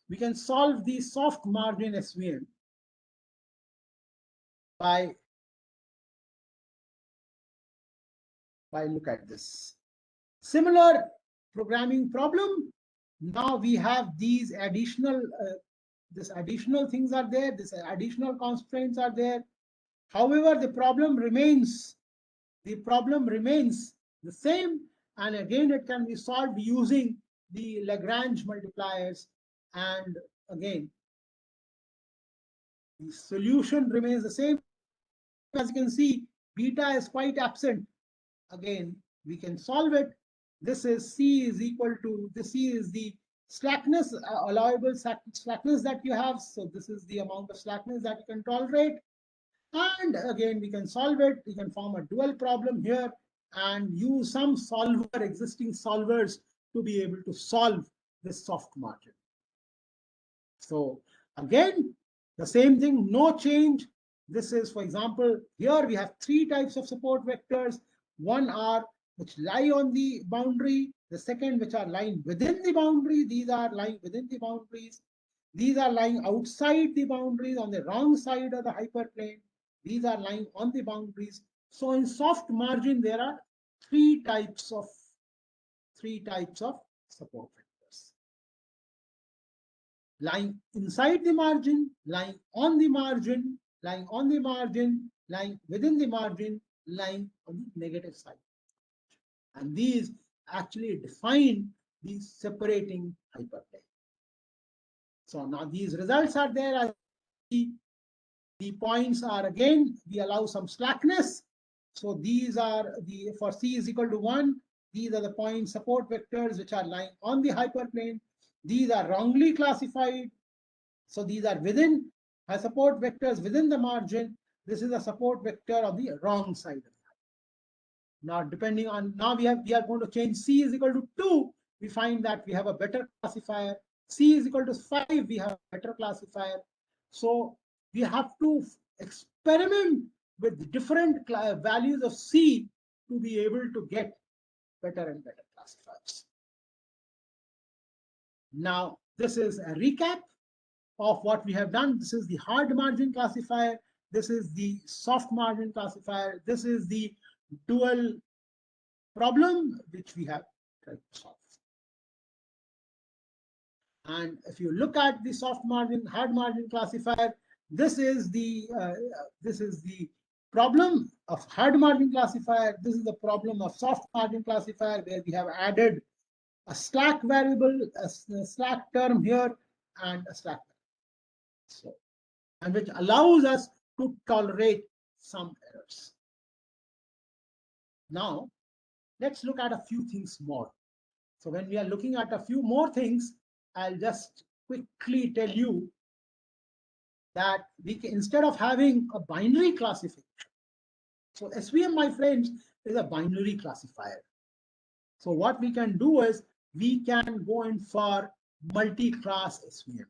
A: we can solve the soft margin SVM by look at this. Similar programming problem. Now we have these additional things are there, this additional constraints are there. However, the problem remains the same. And again, it can be solved using the Lagrange multipliers. And again, the solution remains the same. As you can see, beta is quite absent. Again, we can solve it. This is C is equal to, this C is the slackness, allowable slackness that you have. So this is the amount of slackness that you can tolerate. And again, we can solve it. We can form a dual problem here and use some solver, existing solvers, to be able to solve this soft margin. So again, the same thing, no change. This is, for example, here we have three types of support vectors. One are which lie on the boundary, the second which are lying within the boundary. These are lying within the boundaries. These are lying outside the boundaries on the wrong side of the hyperplane. These are lying on the boundaries. So in soft margin, there are three types of support vectors. Lying inside the margin, lying on the margin, lying on the margin, lying within the margin, lying on the negative side. And these actually define the separating hyperplane. So now these results are there. As the points are, again, we allow some slackness. So these are the, for C is equal to 1, these are the point support vectors which are lying on the hyperplane. These are wrongly classified. So these are within support vectors within the margin. This is a support vector on the wrong side of the hyperplane. Now, depending on, now we are going to change C is equal to 2. We find that we have a better classifier. C is equal to 5. We have a better classifier. So we have to experiment with different values of C to be able to get better and better classifiers. Now, this is a recap of what we have done. This is the hard margin classifier. This is the soft margin classifier. This is the dual problem which we have tried to solve. And if you look at the soft margin, hard margin classifier, this is the problem of hard margin classifier. This is the problem of soft margin classifier, where we have added a slack variable, a slack term here, and a slack term. So, and which allows us to tolerate some errors. Now, let's look at a few things more. So when we are looking at a few more things, I'll just quickly tell you that we can, instead of having a binary classification, so SVM, my friends, is a binary classifier. So what we can do is we can go in for multi-class SVM.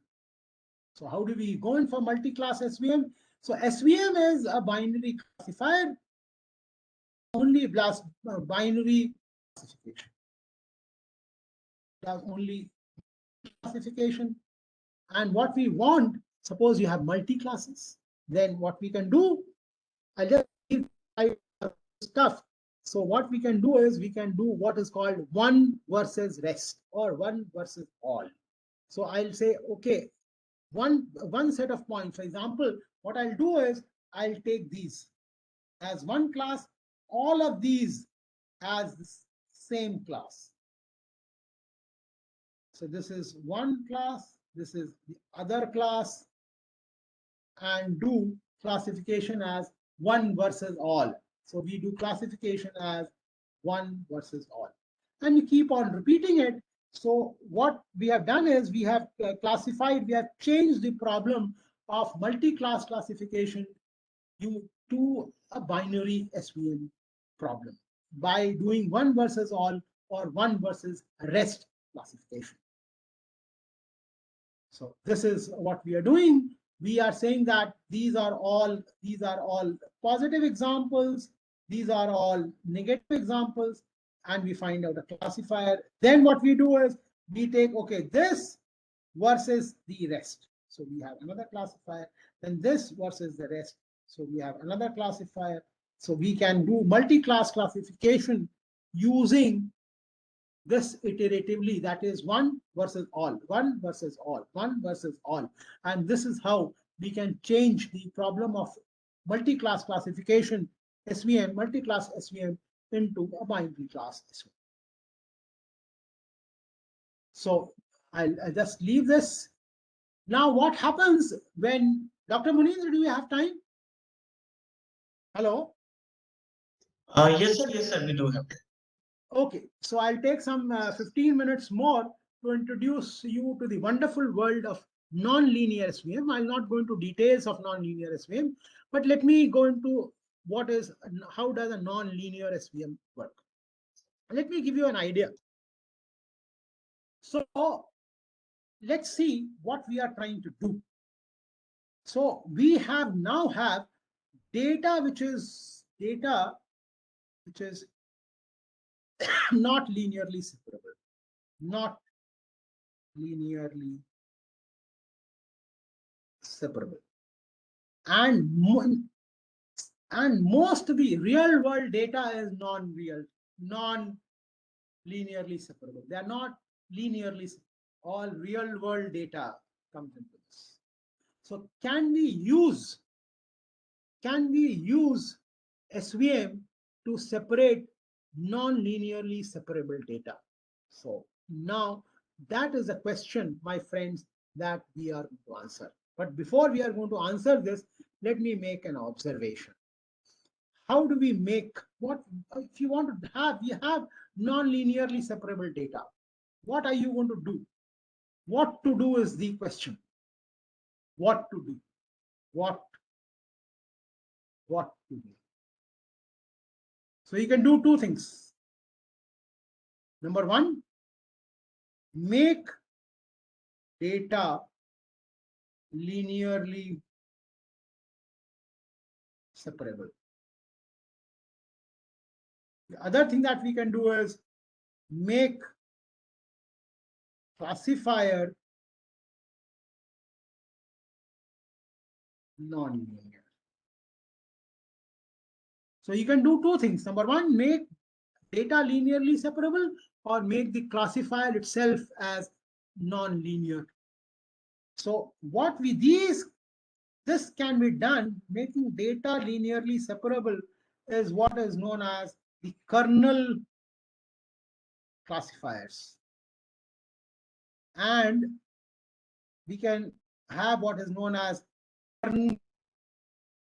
A: So how do we go in for multi-class SVM? So SVM is a binary classifier, only binary classification. Does only classification. And what we want, suppose you have multi-classes, then what we can do, I'll just give stuff. So what we can do is we can do what is called one versus rest, or one versus all. So I'll say, okay, one set of points. For example, what I'll do is I'll take these as one class, all of these as the same class. So this is one class, this is the other class, and do classification as one versus all. So we do classification as one versus all. And we keep on repeating it. So what we have done is we have classified, we have changed the problem of multi-class classification to a binary SVM problem by doing one versus all or one versus rest classification. So this is what we are doing. We are saying that these are all positive examples, these are all negative examples, and we find out a classifier. Then what we do is we take, okay, this versus the rest. So we have another classifier, then this versus the rest. So we have another classifier. So we can do multi-class classification using this iteratively, that is one versus all, one versus all, one versus all. And this is how we can change the problem of multi-class classification, SVM, multi-class SVM, into a binary class SVM. So I'll just leave this. Now, what happens when, Dr. Munindra, do you have time? Hello?
B: Yes, sir, we do have.
A: Okay, so I'll take some 15 minutes more to introduce you to the wonderful world of non-linear SVM. I'll not go into details of non-linear SVM, but let me go into how does a non-linear SVM work. Let me give you an idea. So let's see what we are trying to do. So we now have data which is not linearly separable, not linearly separable, and most of the real world data is non-linearly separable. They are not linearly separable. All real world data comes into this. So can we use SVM to separate non-linearly separable data? So now that is a question, my friends, that we are going to answer. But before we are going to answer this, let me make an observation. How do we make what if you want to have non-linearly separable data? What are you going to do? What to do is the question. What to do? What to do? So you can do two things. Number one, make data linearly separable. The other thing that we can do is make classifier non-linear. So you can do two things. Number one, make data linearly separable, or make the classifier itself as non-linear. So this can be done. Making data linearly separable is what is known as the kernel classifiers, and we can have what is known as kernel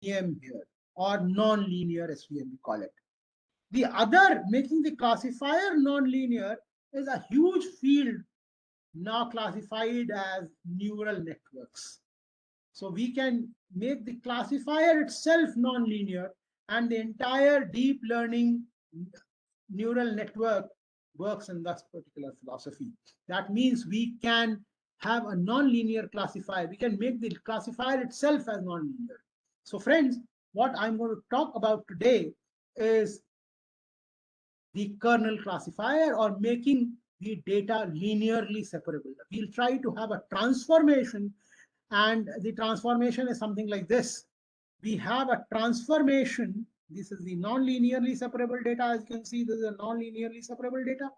A: SVM here, or non-linear SVM we call it. The other, making the classifier non-linear, is a huge field now classified as neural networks. So we can make the classifier itself non-linear, and the entire deep learning neural network works in this particular philosophy. That means we can have a non-linear classifier. We can make the classifier itself as non-linear. So friends, what I'm going to talk about today is the kernel classifier, or making the data linearly separable. We'll try to have a transformation, and the transformation is something like this. We have a transformation. This is the non-linearly separable data. As you can see, this is a non-linearly separable data.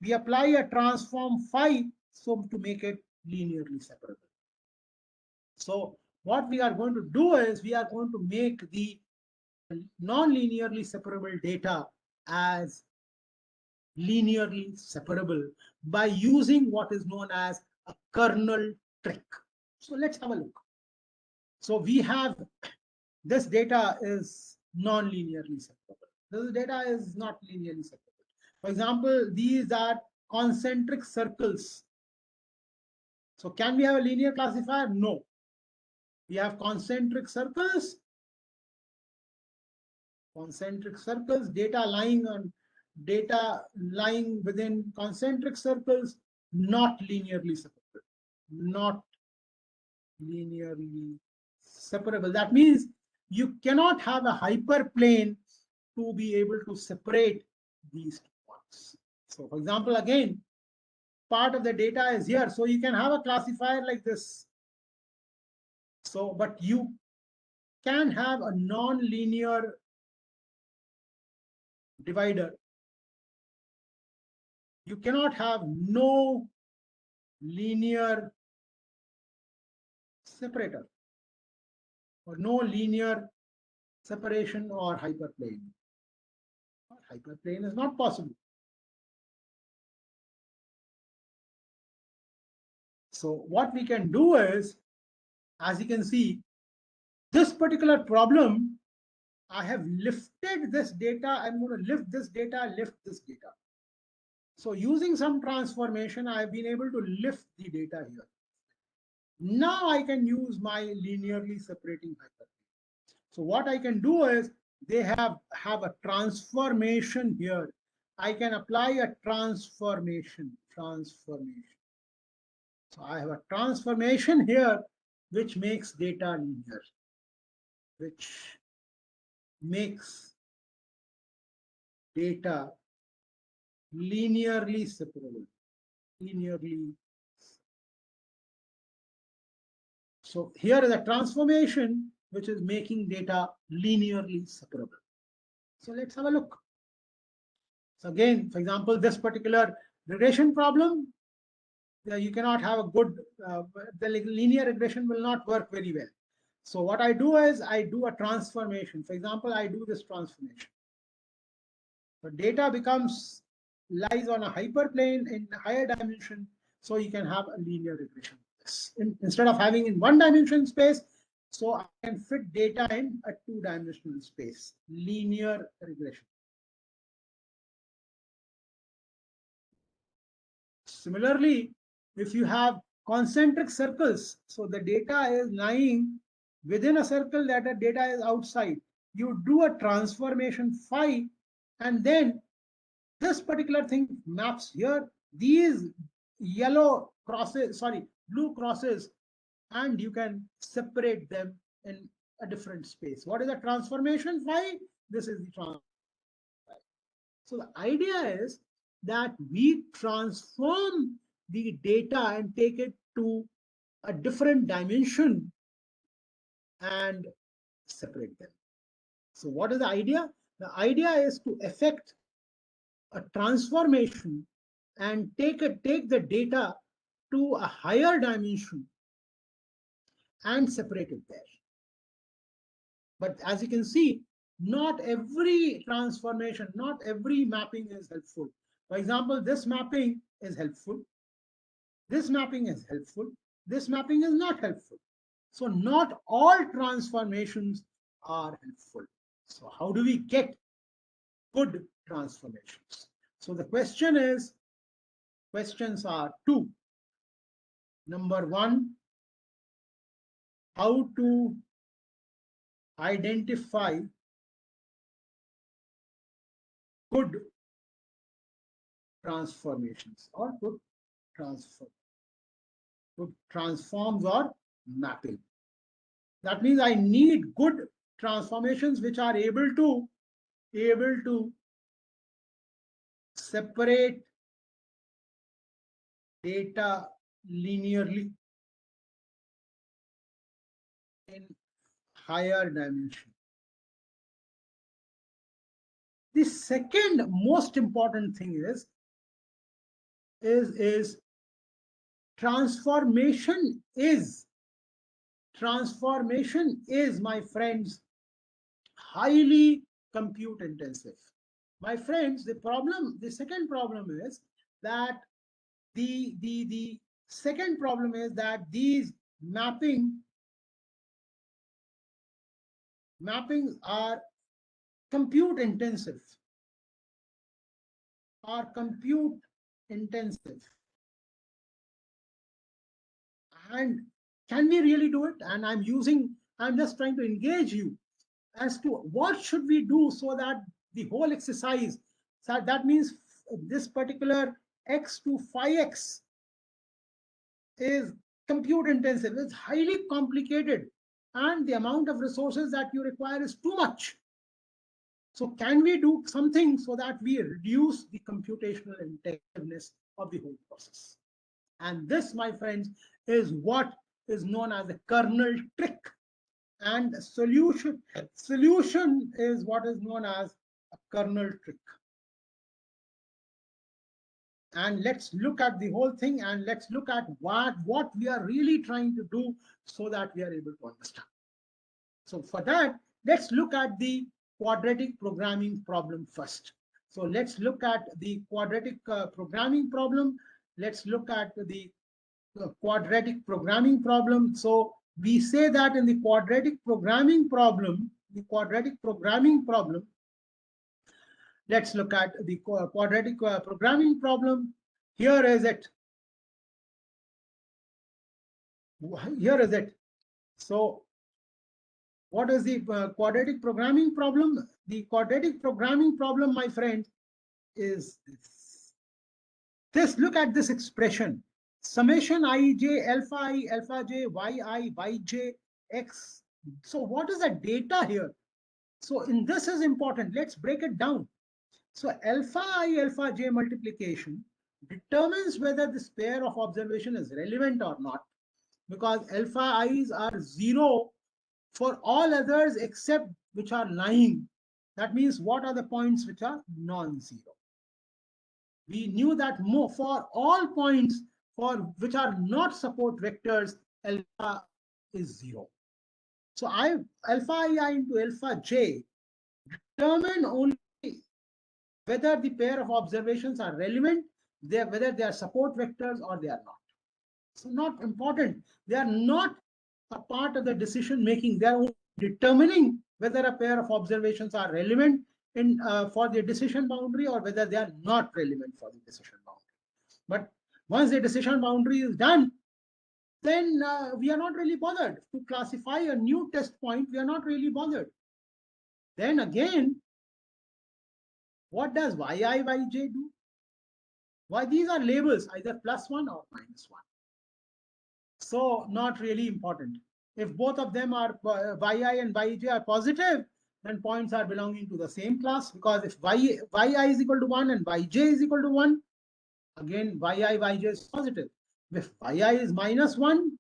A: We apply a transform phi so to make it linearly separable. So what we are going to do is we are going to make the non-linearly separable data as linearly separable by using what is known as a kernel trick. So let's have a look. So we have this data is non-linearly separable. This data is not linearly separable. For example, these are concentric circles. So can we have a linear classifier? No. We have concentric circles, data lying within concentric circles, not linearly separable. Not linearly separable. That means you cannot have a hyperplane to be able to separate these two points. So for example, again, part of the data is here. So you can have a classifier like this. So, but you can have a non-linear divider. You cannot have no linear separator, or no linear separation or hyperplane. hyperplane is not possible. So what we can do is, as you can see, this particular problem, I have lifted this data. I'm going to lift this data, lift this data. So using some transformation, I've been able to lift the data here. Now I can use my linearly separating hyperplane. So what I can do is, they have a transformation here. I can apply a transformation. So I have a transformation here, which makes data linear, which makes data linearly separable. So here is a transformation which is making data linearly separable. So let's have a look. So again, for example, this particular regression problem, you cannot have a good, the linear regression will not work very well. So what I do is, I do a transformation. For example, I do this transformation. So data lies on a hyperplane in higher dimension, so you can have a linear regression. Instead of having in one dimension space, so I can fit data in a two-dimensional space, linear regression. Similarly, if you have concentric circles, so the data is lying within a circle, that the data is outside, you do a transformation phi, and then this particular thing maps here, these yellow crosses, blue crosses, and you can separate them in a different space. What is the transformation phi? This is the transformation. So the idea is that we transform the data and take it to a different dimension and separate them. So what is the idea? The idea is to effect a transformation and take the data to a higher dimension and separate it there. But as you can see, not every transformation, not every mapping is helpful. For example, this mapping is helpful. This mapping is helpful. This mapping is not helpful. So not all transformations are helpful. So how do we get good transformations? So the questions are two. Number one, how to identify good transformations or good transforms or mapping. That means I need good transformations which are able to separate data linearly in higher dimension. The second most important thing is transformation is, my friends, highly compute intensive. My friends, the second problem is that these mappings are compute intensive. And can we really do it? And I'm just trying to engage you as to what should we do so that the whole exercise, so that means this particular x to phi x is compute intensive, it's highly complicated, and the amount of resources that you require is too much. So can we do something so that we reduce the computational intensiveness of the whole process? And this, my friends, is what is known as a kernel trick. And solution is what is known as a kernel trick. And let's look at the whole thing, and let's look at what we are really trying to do so that we are able to understand. So for that, let's look at the quadratic programming problem first. So let's look at the quadratic programming problem. Let's look at the quadratic programming problem. So we say that in the quadratic programming problem, let's look at the quadratic programming problem. Here is it. Here is it. So what is the quadratic programming problem? The quadratic programming problem, my friend, is this. Look at this expression. Summation ij alpha j yj x. So what is the data here? So in this is important. Let's break it down. So alpha I alpha j multiplication determines whether this pair of observation is relevant or not, because alpha i's are 0 for all others except which are lying. That means what are the points which are non-zero? We knew that more for all points for which are not support vectors, alpha is 0. So alpha I into alpha j determine only whether the pair of observations are relevant, whether they are support vectors or they are not. So not important. They are not a part of the decision making. They are only determining whether a pair of observations are relevant in for the decision boundary or whether they are not relevant for the decision boundary. But once the decision boundary is done, then we are not really bothered. To classify a new test point, we are not really bothered. Then again, what does yi, yj do? Why these are labels, either +1 or -1. So not really important. If both of them are yi and yj are positive, then points are belonging to the same class, because if yi is equal to 1 and yj is equal to 1, again yi yj is positive. If yi is -1,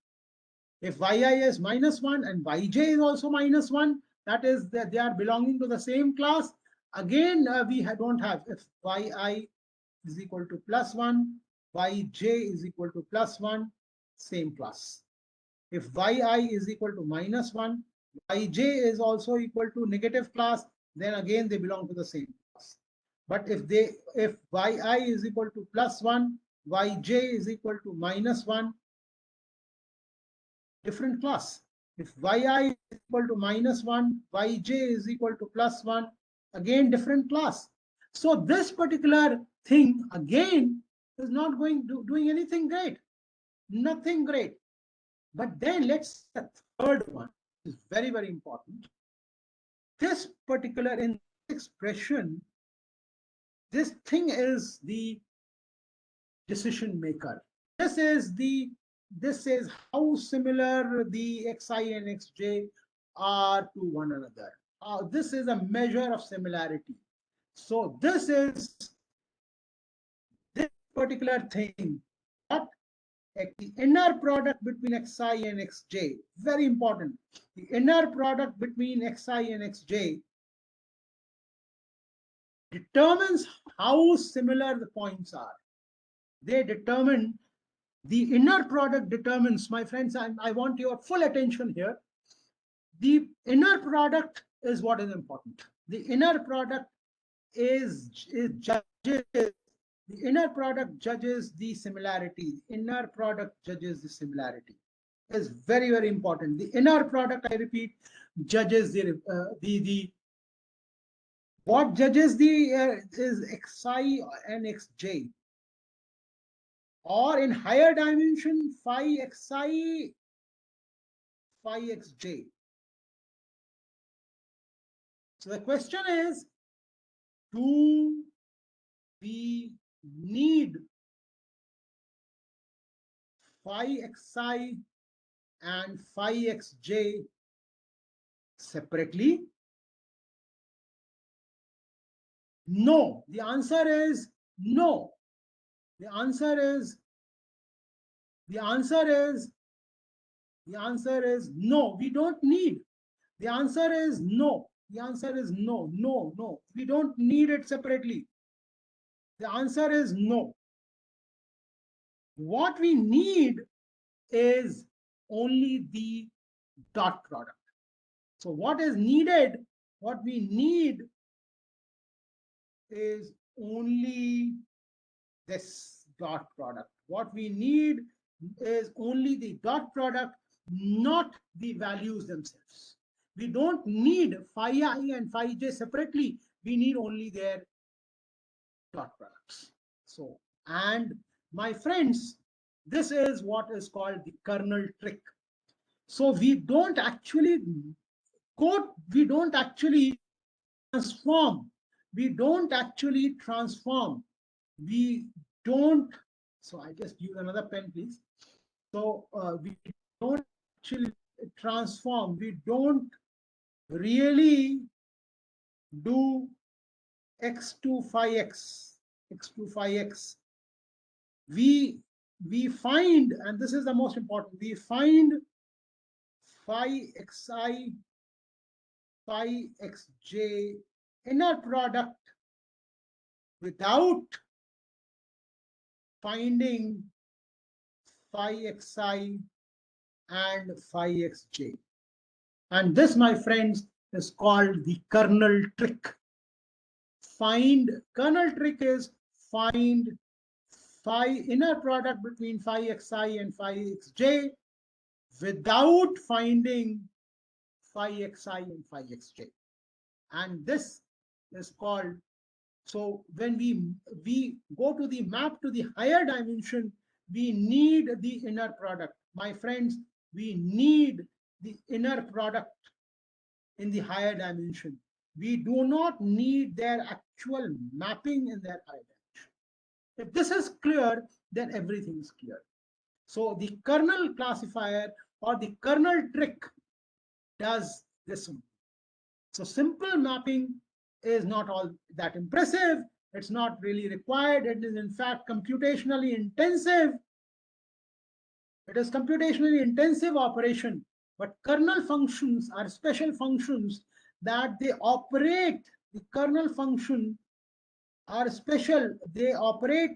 A: if yi is -1 and yj is also -1, that is that they are belonging to the same class. Again, we don't have, if yi is equal to +1, yj is equal to +1, same class. If yi is equal to -1, yj is also equal to negative class, then again they belong to the same class. But if yi is equal to +1, yj is equal to -1, different class. If yi is equal to -1, yj is equal to +1, again different class. So this particular thing again is not going to doing anything great, nothing great. But then let's the third one is very, very important. This particular in expression, this thing is the decision maker. This is how similar the xi and xj are to one another. This is a measure of similarity. So this is this particular thing. What? The inner product between xi and xj, very important. The inner product between xi and xj determines how similar the points are. They determine, the inner product determines, my friends, I want your full attention here. The inner product is what is important. The inner product the inner product judges the similarity. Inner product judges the similarity. Is very, very important. The inner product, I repeat, judges what judges the is xi and xj, or in higher dimension phi xi, phi xj. So the question is, do we need phi xi and phi xj separately? No. The answer is no. The answer is no. We don't need. The answer is no. The answer is no. No. We don't need it separately. The answer is no. What we need is only the dot product. So what is needed? What we need is only this dot product. What we need is only the dot product, not the values themselves. We don't need phi I and phi j separately. We need only their dot products. So, and my friends, this is what is called the kernel trick. So we don't actually transform. We don't actually transform. We don't, so I just use another pen, please. So we don't actually transform. We don't really do x to phi x, x to phi x. We find, and this is the most important, we find phi xi, phi xj inner product without finding phi xi and phi xj. And this, my friends, is called the kernel trick. Kernel trick is find phi inner product between phi xi and phi xj without finding phi xi and phi xj. And this is called, so when we go to the map to the higher dimension, we need the inner product. My friends, we need the inner product in the higher dimension. We do not need their actual mapping in their higher dimension. If this is clear, then everything is clear. So the kernel classifier or the kernel trick does this. So simple mapping is not all that impressive. It's not really required. It is in fact computationally intensive. It is computationally intensive operation, but kernel functions are special functions that they operate. The kernel function are special. They operate,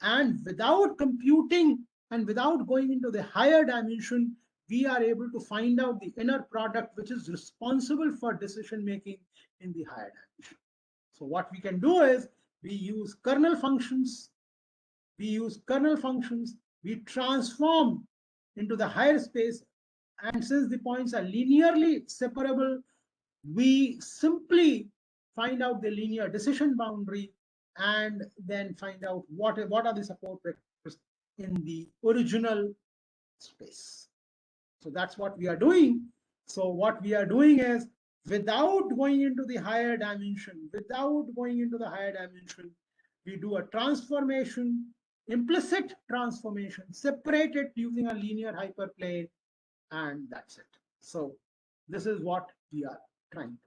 A: and without computing and without going into the higher dimension, we are able to find out the inner product which is responsible for decision making in the higher dimension. So what we can do is we use kernel functions. We transform into the higher space, and since the points are linearly separable, we simply find out the linear decision boundary and then find out what are the support vectors in the original space. So that's what we are doing. So what we are doing is, without going into the higher dimension, we do a transformation, implicit transformation, separate it using a linear hyperplane, and that's it. So this is what we are trying to do.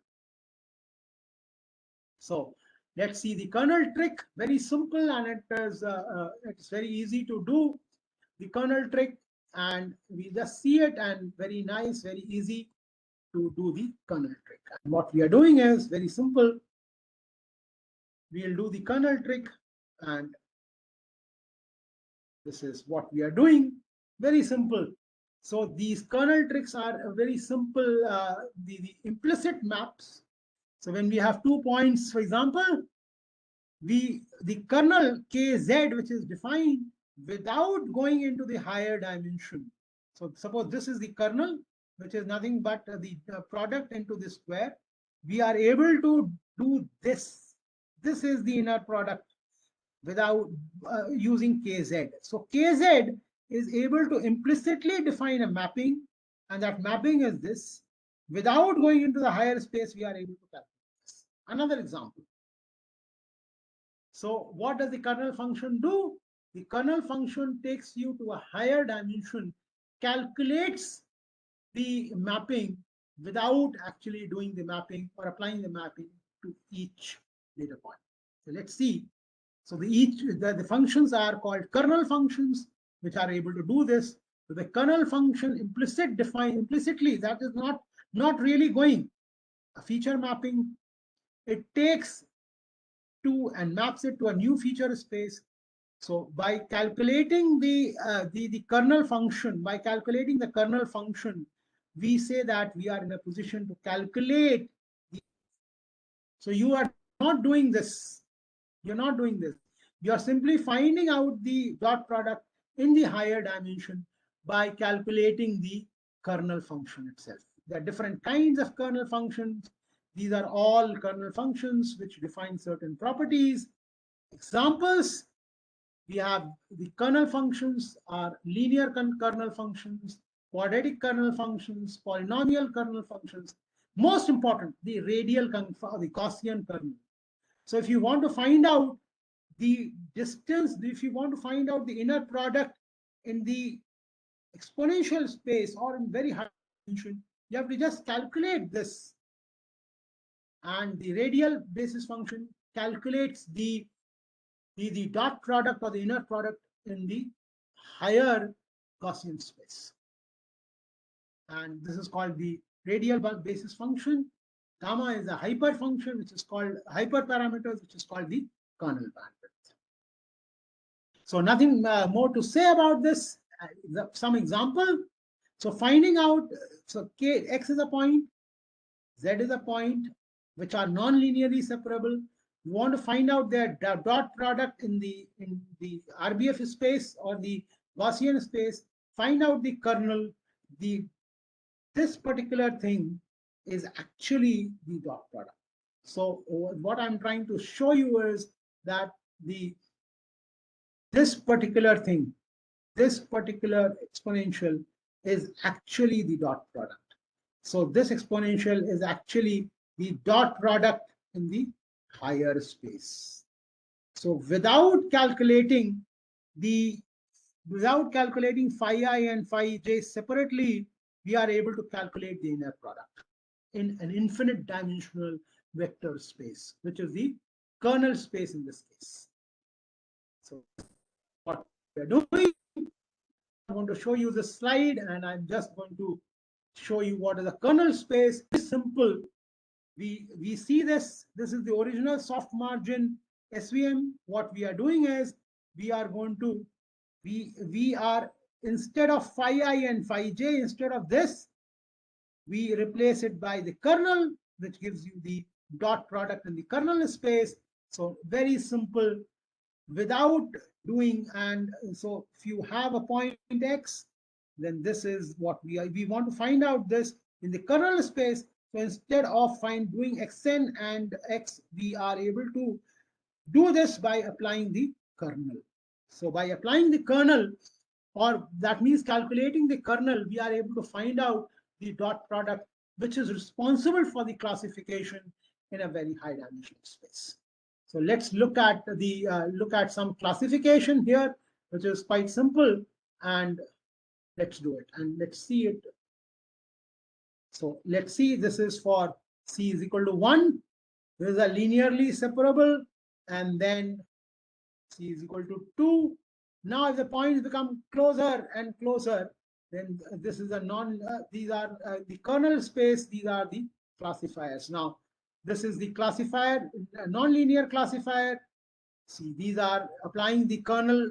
A: So let's see the kernel trick. Very simple, and it's very easy to do the kernel trick, and we just see it, and very nice, very easy to do the kernel trick. And what we are doing is very simple. We'll do the kernel trick, and this is what we are doing. Very simple. So these kernel tricks are very simple, the implicit maps. So when we have 2 points, for example, the kernel kz, which is defined without going into the higher dimension. So suppose this is the kernel, which is nothing but the product into the square. We are able to do this. This is the inner product without using kz. So kz is able to implicitly define a mapping, and that mapping is this. Without going into the higher space, we are able to calculate this. Another example. So what does the kernel function do? The kernel function takes you to a higher dimension, calculates the mapping without actually doing the mapping or applying the mapping to each data point. So let's see. So the functions are called kernel functions, which are able to do this. So the kernel function implicitly, that is not really going a feature mapping. It takes to and maps it to a new feature space. So by calculating the kernel function, we say that we are in a position to calculate. So you are not doing this. You're not doing this. You're simply finding out the dot product in the higher dimension by calculating the kernel function itself. There are different kinds of kernel functions. These are all kernel functions which define certain properties. Examples, we have the kernel functions are linear kernel functions, quadratic kernel functions, polynomial kernel functions. Most important, the radial, the Gaussian kernel. So if you want to find out the distance, if you want to find out the inner product in the exponential space or in very high dimension, you have to just calculate this. And the radial basis function calculates the dot product or the inner product in the higher Gaussian space. And this is called the radial basis function. Gamma is a hyper function, which is called hyperparameters, which is called the kernel bandwidth. So nothing more to say about this. Some example. So finding out, so x is a point, z is a point, which are non-linearly separable. You want to find out their dot product in the RBF space or the Gaussian space. Find out the kernel. This particular thing is actually the dot product. So what I'm trying to show you is that this particular thing, this particular exponential is actually the dot product. So this exponential is actually the dot product in the higher space. So without calculating phi I and phi j separately, we are able to calculate the inner product in an infinite dimensional vector space, which is the kernel space in this case. So what we're doing, I'm going to show you the slide, and I'm just going to show you what is the kernel space. It's simple. We see this. This is the original soft margin SVM. What we are doing is we are instead of phi I and phi j, instead of this, we replace it by the kernel, which gives you the dot product in the kernel space. So very simple, without doing. And so if you have a point x, then this is what we want to find out this in the kernel space. So instead of doing xn and x, we are able to do this by applying the kernel. So by applying the kernel, or that means calculating the kernel, we are able to find out the dot product, which is responsible for the classification in a very high dimensional space. So let's look at some classification here, which is quite simple, and let's do it and let's see it. So let's see, this is for c is equal to 1. This is a linearly separable, and then c is equal to 2. Now if the points become closer and closer, then this is these are the kernel space, these are the classifiers. Now this is the classifier, non-linear classifier. See, these are applying the kernel,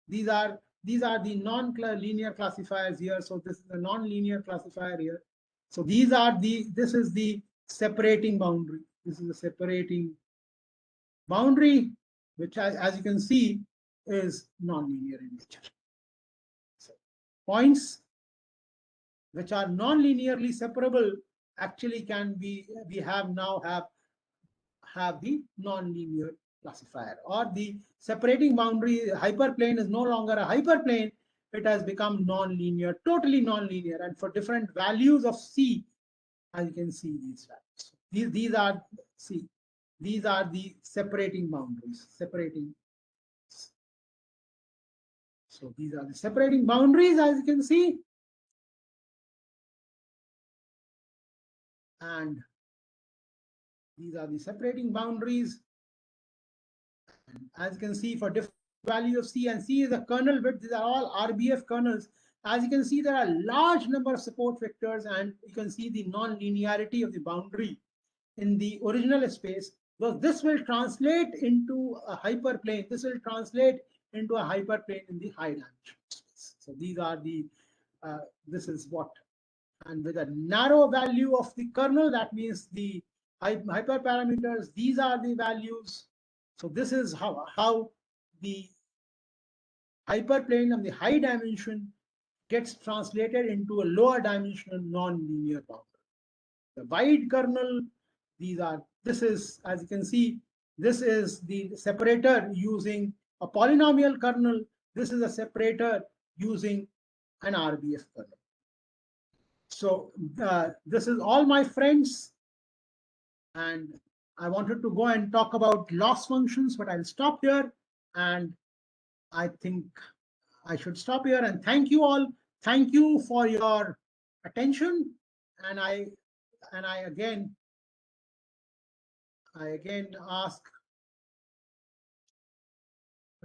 A: these are the non-linear classifiers here. So this is a non-linear classifier here. So this is the separating boundary. This is the separating boundary, which as you can see is non-linear in nature. So points which are non-linearly separable actually we now have the non-linear classifier, or the separating boundary hyperplane is no longer a hyperplane. It has become non-linear, totally non-linear, and for different values of c, as you can see these values. These are the separating boundaries. So these are the separating boundaries, as you can see. And these are the separating boundaries. And as you can see, for different values of c, and c is a kernel width, these are all RBF kernels. As you can see, there are a large number of support vectors, and you can see the non-linearity of the boundary in the original space. So this will translate into a hyperplane. This will translate into a hyperplane in the high dimensional space. So these are this is what, and with a narrow value of the kernel, that means the hyperparameters. These are the values. So this is how the hyperplane of the high dimension gets translated into a lower dimensional non-linear boundary. The wide kernel, this is, as you can see, this is the separator using a polynomial kernel. This is a separator using an RBF kernel. So this is all, my friends. And I wanted to go and talk about loss functions, but I'll stop here. And I think I should stop here and thank you all. Thank you for your attention. And I again ask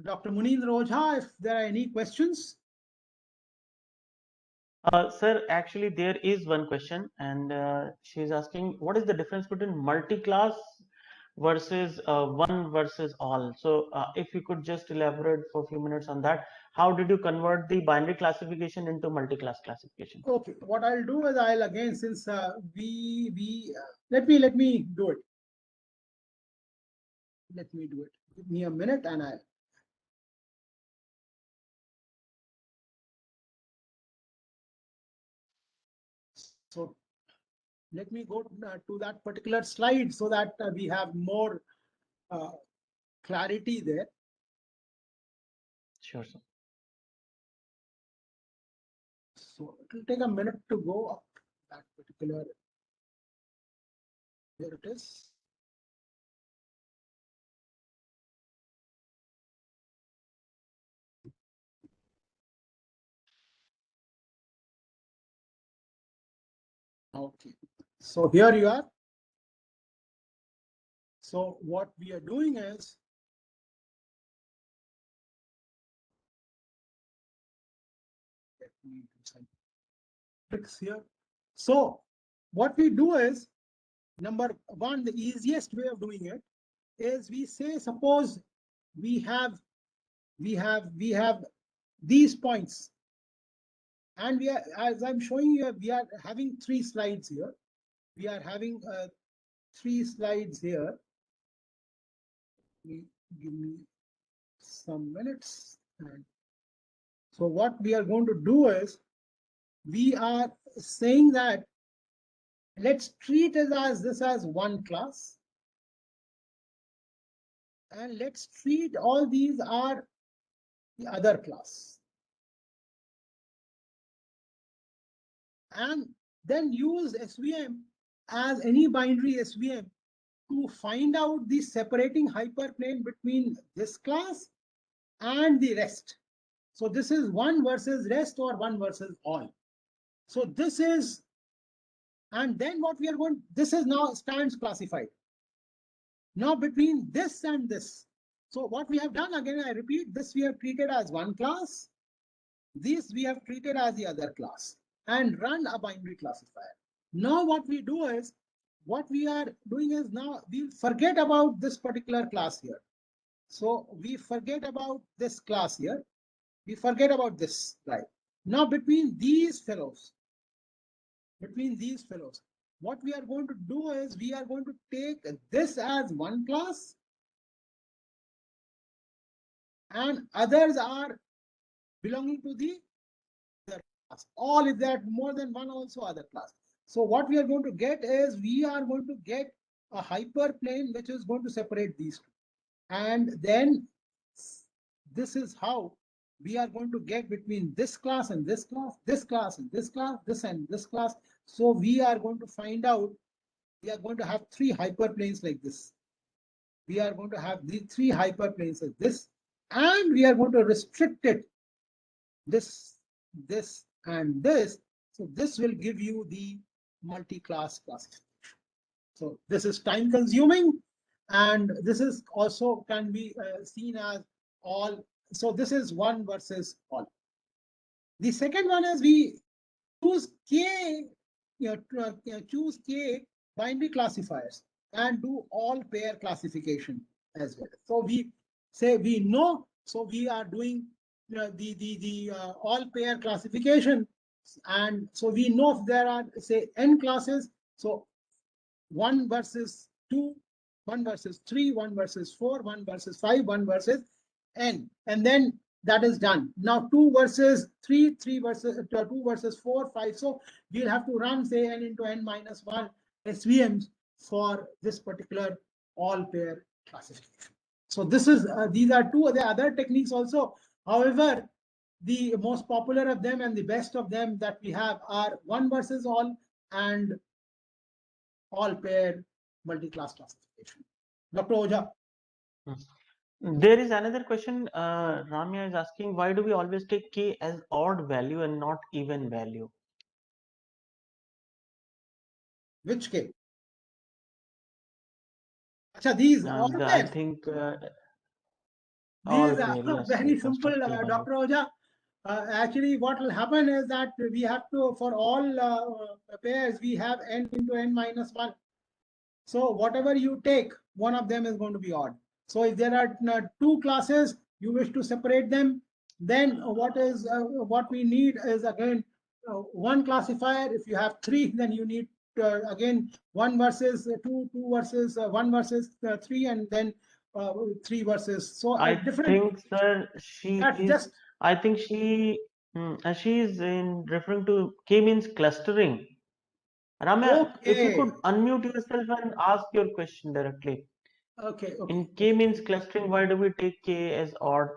A: Dr. Munindra Ojha if there are any questions.
B: Sir, actually, there is one question, and she's asking, what is the difference between multi-class versus one versus all? So, if you could just elaborate for a few minutes on that. How did you convert the binary classification into multi-class classification?
A: Okay, what I'll do is I'll again, since let me do it. Let me do it. Give me a minute, and I'll. So let me go to that particular slide so that we have more clarity there.
B: Sure, sir.
A: So it will take a minute to go up that particular. There it is. Okay, so here you are. So what we are doing is, let me do some tricks here. So what we do is, number one, the easiest way of doing it is we say, suppose we have these points, and we are, as I'm showing you, we are having 3 slides here. We are having 3 slides here. Give me some minutes. And so what we are going to do is, we are saying that let's treat it as this as one class, and let's treat all these are the other class, and then use SVM as any binary SVM to find out the separating hyperplane between this class and the rest. So this is one versus rest or one versus all. So this is, and then what we are going, this is now stands classified. Now between this and this, so what we have done, again I repeat, this we have treated as one class, this we have treated as the other class, and run a binary classifier. Now what we do is, what we are doing is, now we forget about this particular class here. So we forget about this class here. We forget about this, right? Now between these fellows, what we are going to do is, we are going to take this as one class, and others are belonging to the other class. All, if there are more than one, also other class. So what we are going to get is, we are going to get a hyperplane which is going to separate these two. And then this is how we are going to get between this class and this class, this class and this class, this and this class. So we are going to find out, we are going to have 3 hyperplanes like this. We are going to have these 3 hyperplanes like this, and we are going to restrict it, this, and this. So this will give you the multi-class classification. So this is time consuming, and this is also can be seen as all. So this is one versus all. The second one is, we choose K, choose K binary classifiers and do all pair classification as well. So we say we know, so we are doing the all pair classification, and so we know if there are, say, n classes. So 1 versus 2, 1 versus 3, 1 versus 4, 1 versus 5, 1 versus n, and then that is done. Now 2 versus 3, 3 versus 2 versus 4, 5. So we'll have to run, say, n into n minus 1 SVMs for this particular all pair classification. So this is these are two of the other techniques also. However, the most popular of them and the best of them that we have are 1 versus all and all pair multi-class classification. Dr. Ojha.
B: There is another question. Ramya is asking, why do we always take k as odd value and not even value?
A: Which K? Achha, these all
B: I
A: pairs.
B: think
A: These
B: all
A: are
B: pair, yes,
A: very
B: it was
A: simple,
B: structural value.
A: Dr. Ojha. Actually, what will happen is that we have to, for all pairs, we have n into n minus 1. So whatever you take, one of them is going to be odd. So if there are two classes, you wish to separate them, then what we need is again one classifier. If you have 3, then you need again 1 versus 2, 2 versus 1 versus 3, and then 3 versus. So
B: I
A: different.
B: think, sir,
A: That's just.
B: I think she is in referring to k means clustering. Ramya, if you could
A: Okay.
B: unmute yourself and ask your question directly.
A: Okay.
B: In k means clustering, why do we take k as odd?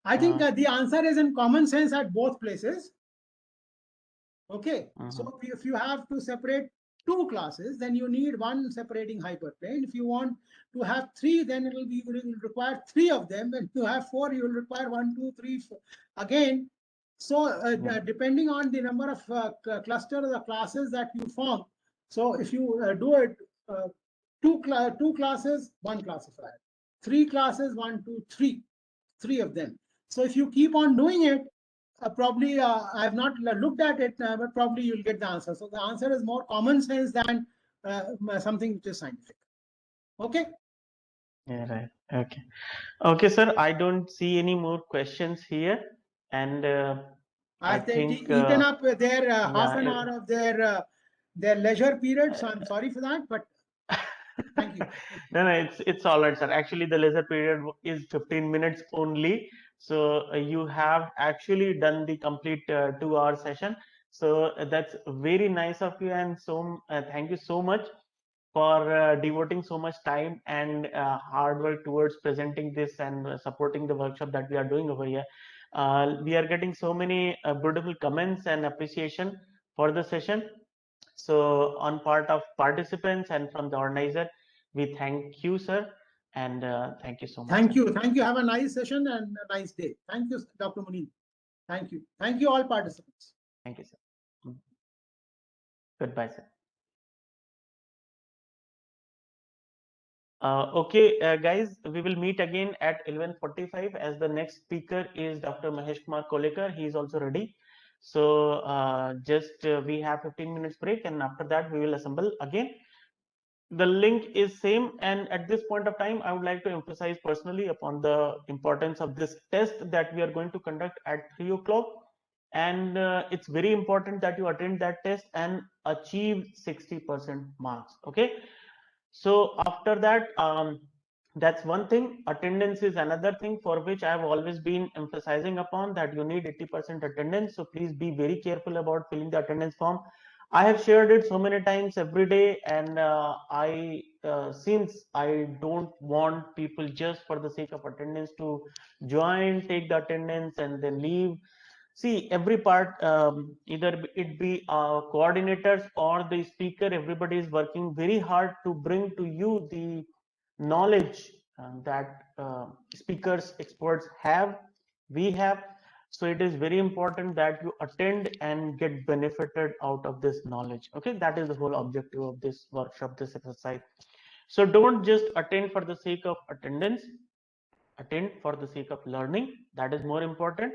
A: I think the answer is in common sense at both places. Okay, so if you have to separate two classes, then you need one separating hyperplane. If you want to have 3, then it will require 3 of them. And to have 4, you will require 1, 2, 3, 4. Again, so depending on the number of clusters or classes that you form. So if you do it, two classes, one classifier, 3 classes, 1, 2, 3, 3 of them. So if you keep on doing it, probably I have not looked at it, but probably you'll get the answer. So the answer is more common sense than something which is scientific. Okay.
B: Yeah, right. Okay. Okay, sir. I don't see any more questions here, and I think
A: eaten up their half
B: yeah,
A: an hour of their leisure period. So I'm sorry for that, but thank you.
B: No, it's all right, sir. Actually, the leisure period is 15 minutes only. So you have actually done the complete 2-hour session. So that's very nice of you, and so thank you so much for devoting so much time and hard work towards presenting this and supporting the workshop that we are doing over here. We are getting so many beautiful comments and appreciation for the session. So on part of participants and from the organizer, we thank you, sir, and thank you so much.
A: Thank
B: sir.
A: you. Thank you. Have a nice session and a nice day. Thank you, Dr. Muneen. Thank you. Thank you all participants.
B: Thank you, sir. Goodbye, sir. Okay, guys, we will meet again at 11:45 as the next speaker is Dr. Mahesh Kumar Kolekar. He is also ready. So we have 15 minutes break, and after that we will assemble again. The link is same, and at this point of time I would like to emphasize personally upon the importance of this test that we are going to conduct at 3 o'clock, and it's very important that you attend that test and achieve 60% marks. Okay, so after that that's one thing. Attendance is another thing for which I have always been emphasizing upon, that you need 80% attendance. So please be very careful about filling the attendance form. I have shared it so many times every day, and since I don't want people just for the sake of attendance to join, take the attendance and then leave. See, every part, either it be coordinators or the speaker, everybody is working very hard to bring to you the knowledge that speakers, experts have, we have. So it is very important that you attend and get benefited out of this knowledge. Okay, that is the whole objective of this workshop, this exercise. So don't just attend for the sake of attendance, attend for the sake of learning. That is more important.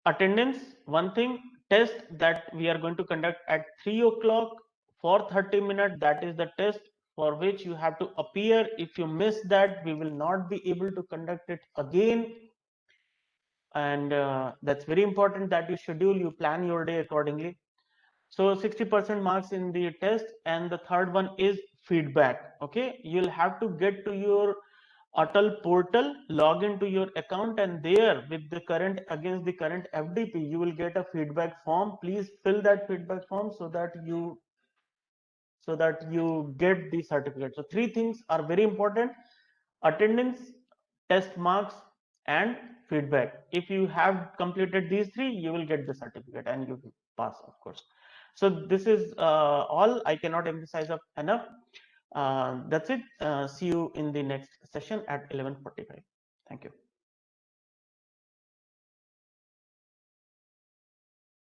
B: Attendance, one thing. Test that we are going to conduct at 3 o'clock for 30 minutes. That is the test for which you have to appear. If you miss that, we will not be able to conduct it again. and that's very important that you schedule, you plan your day accordingly. So 60% marks in the test, and the third one is feedback. Okay, you'll have to get to your Atal portal, log into your account, and there with the current against the current FDP, you will get a feedback form. Please fill that feedback form so that you get the certificate. So three things are very important: attendance, test marks, and feedback. If you have completed these three, you will get the certificate and you will pass, of course. So this is all. I cannot emphasize enough. That's it. See you in the next session at 11:45.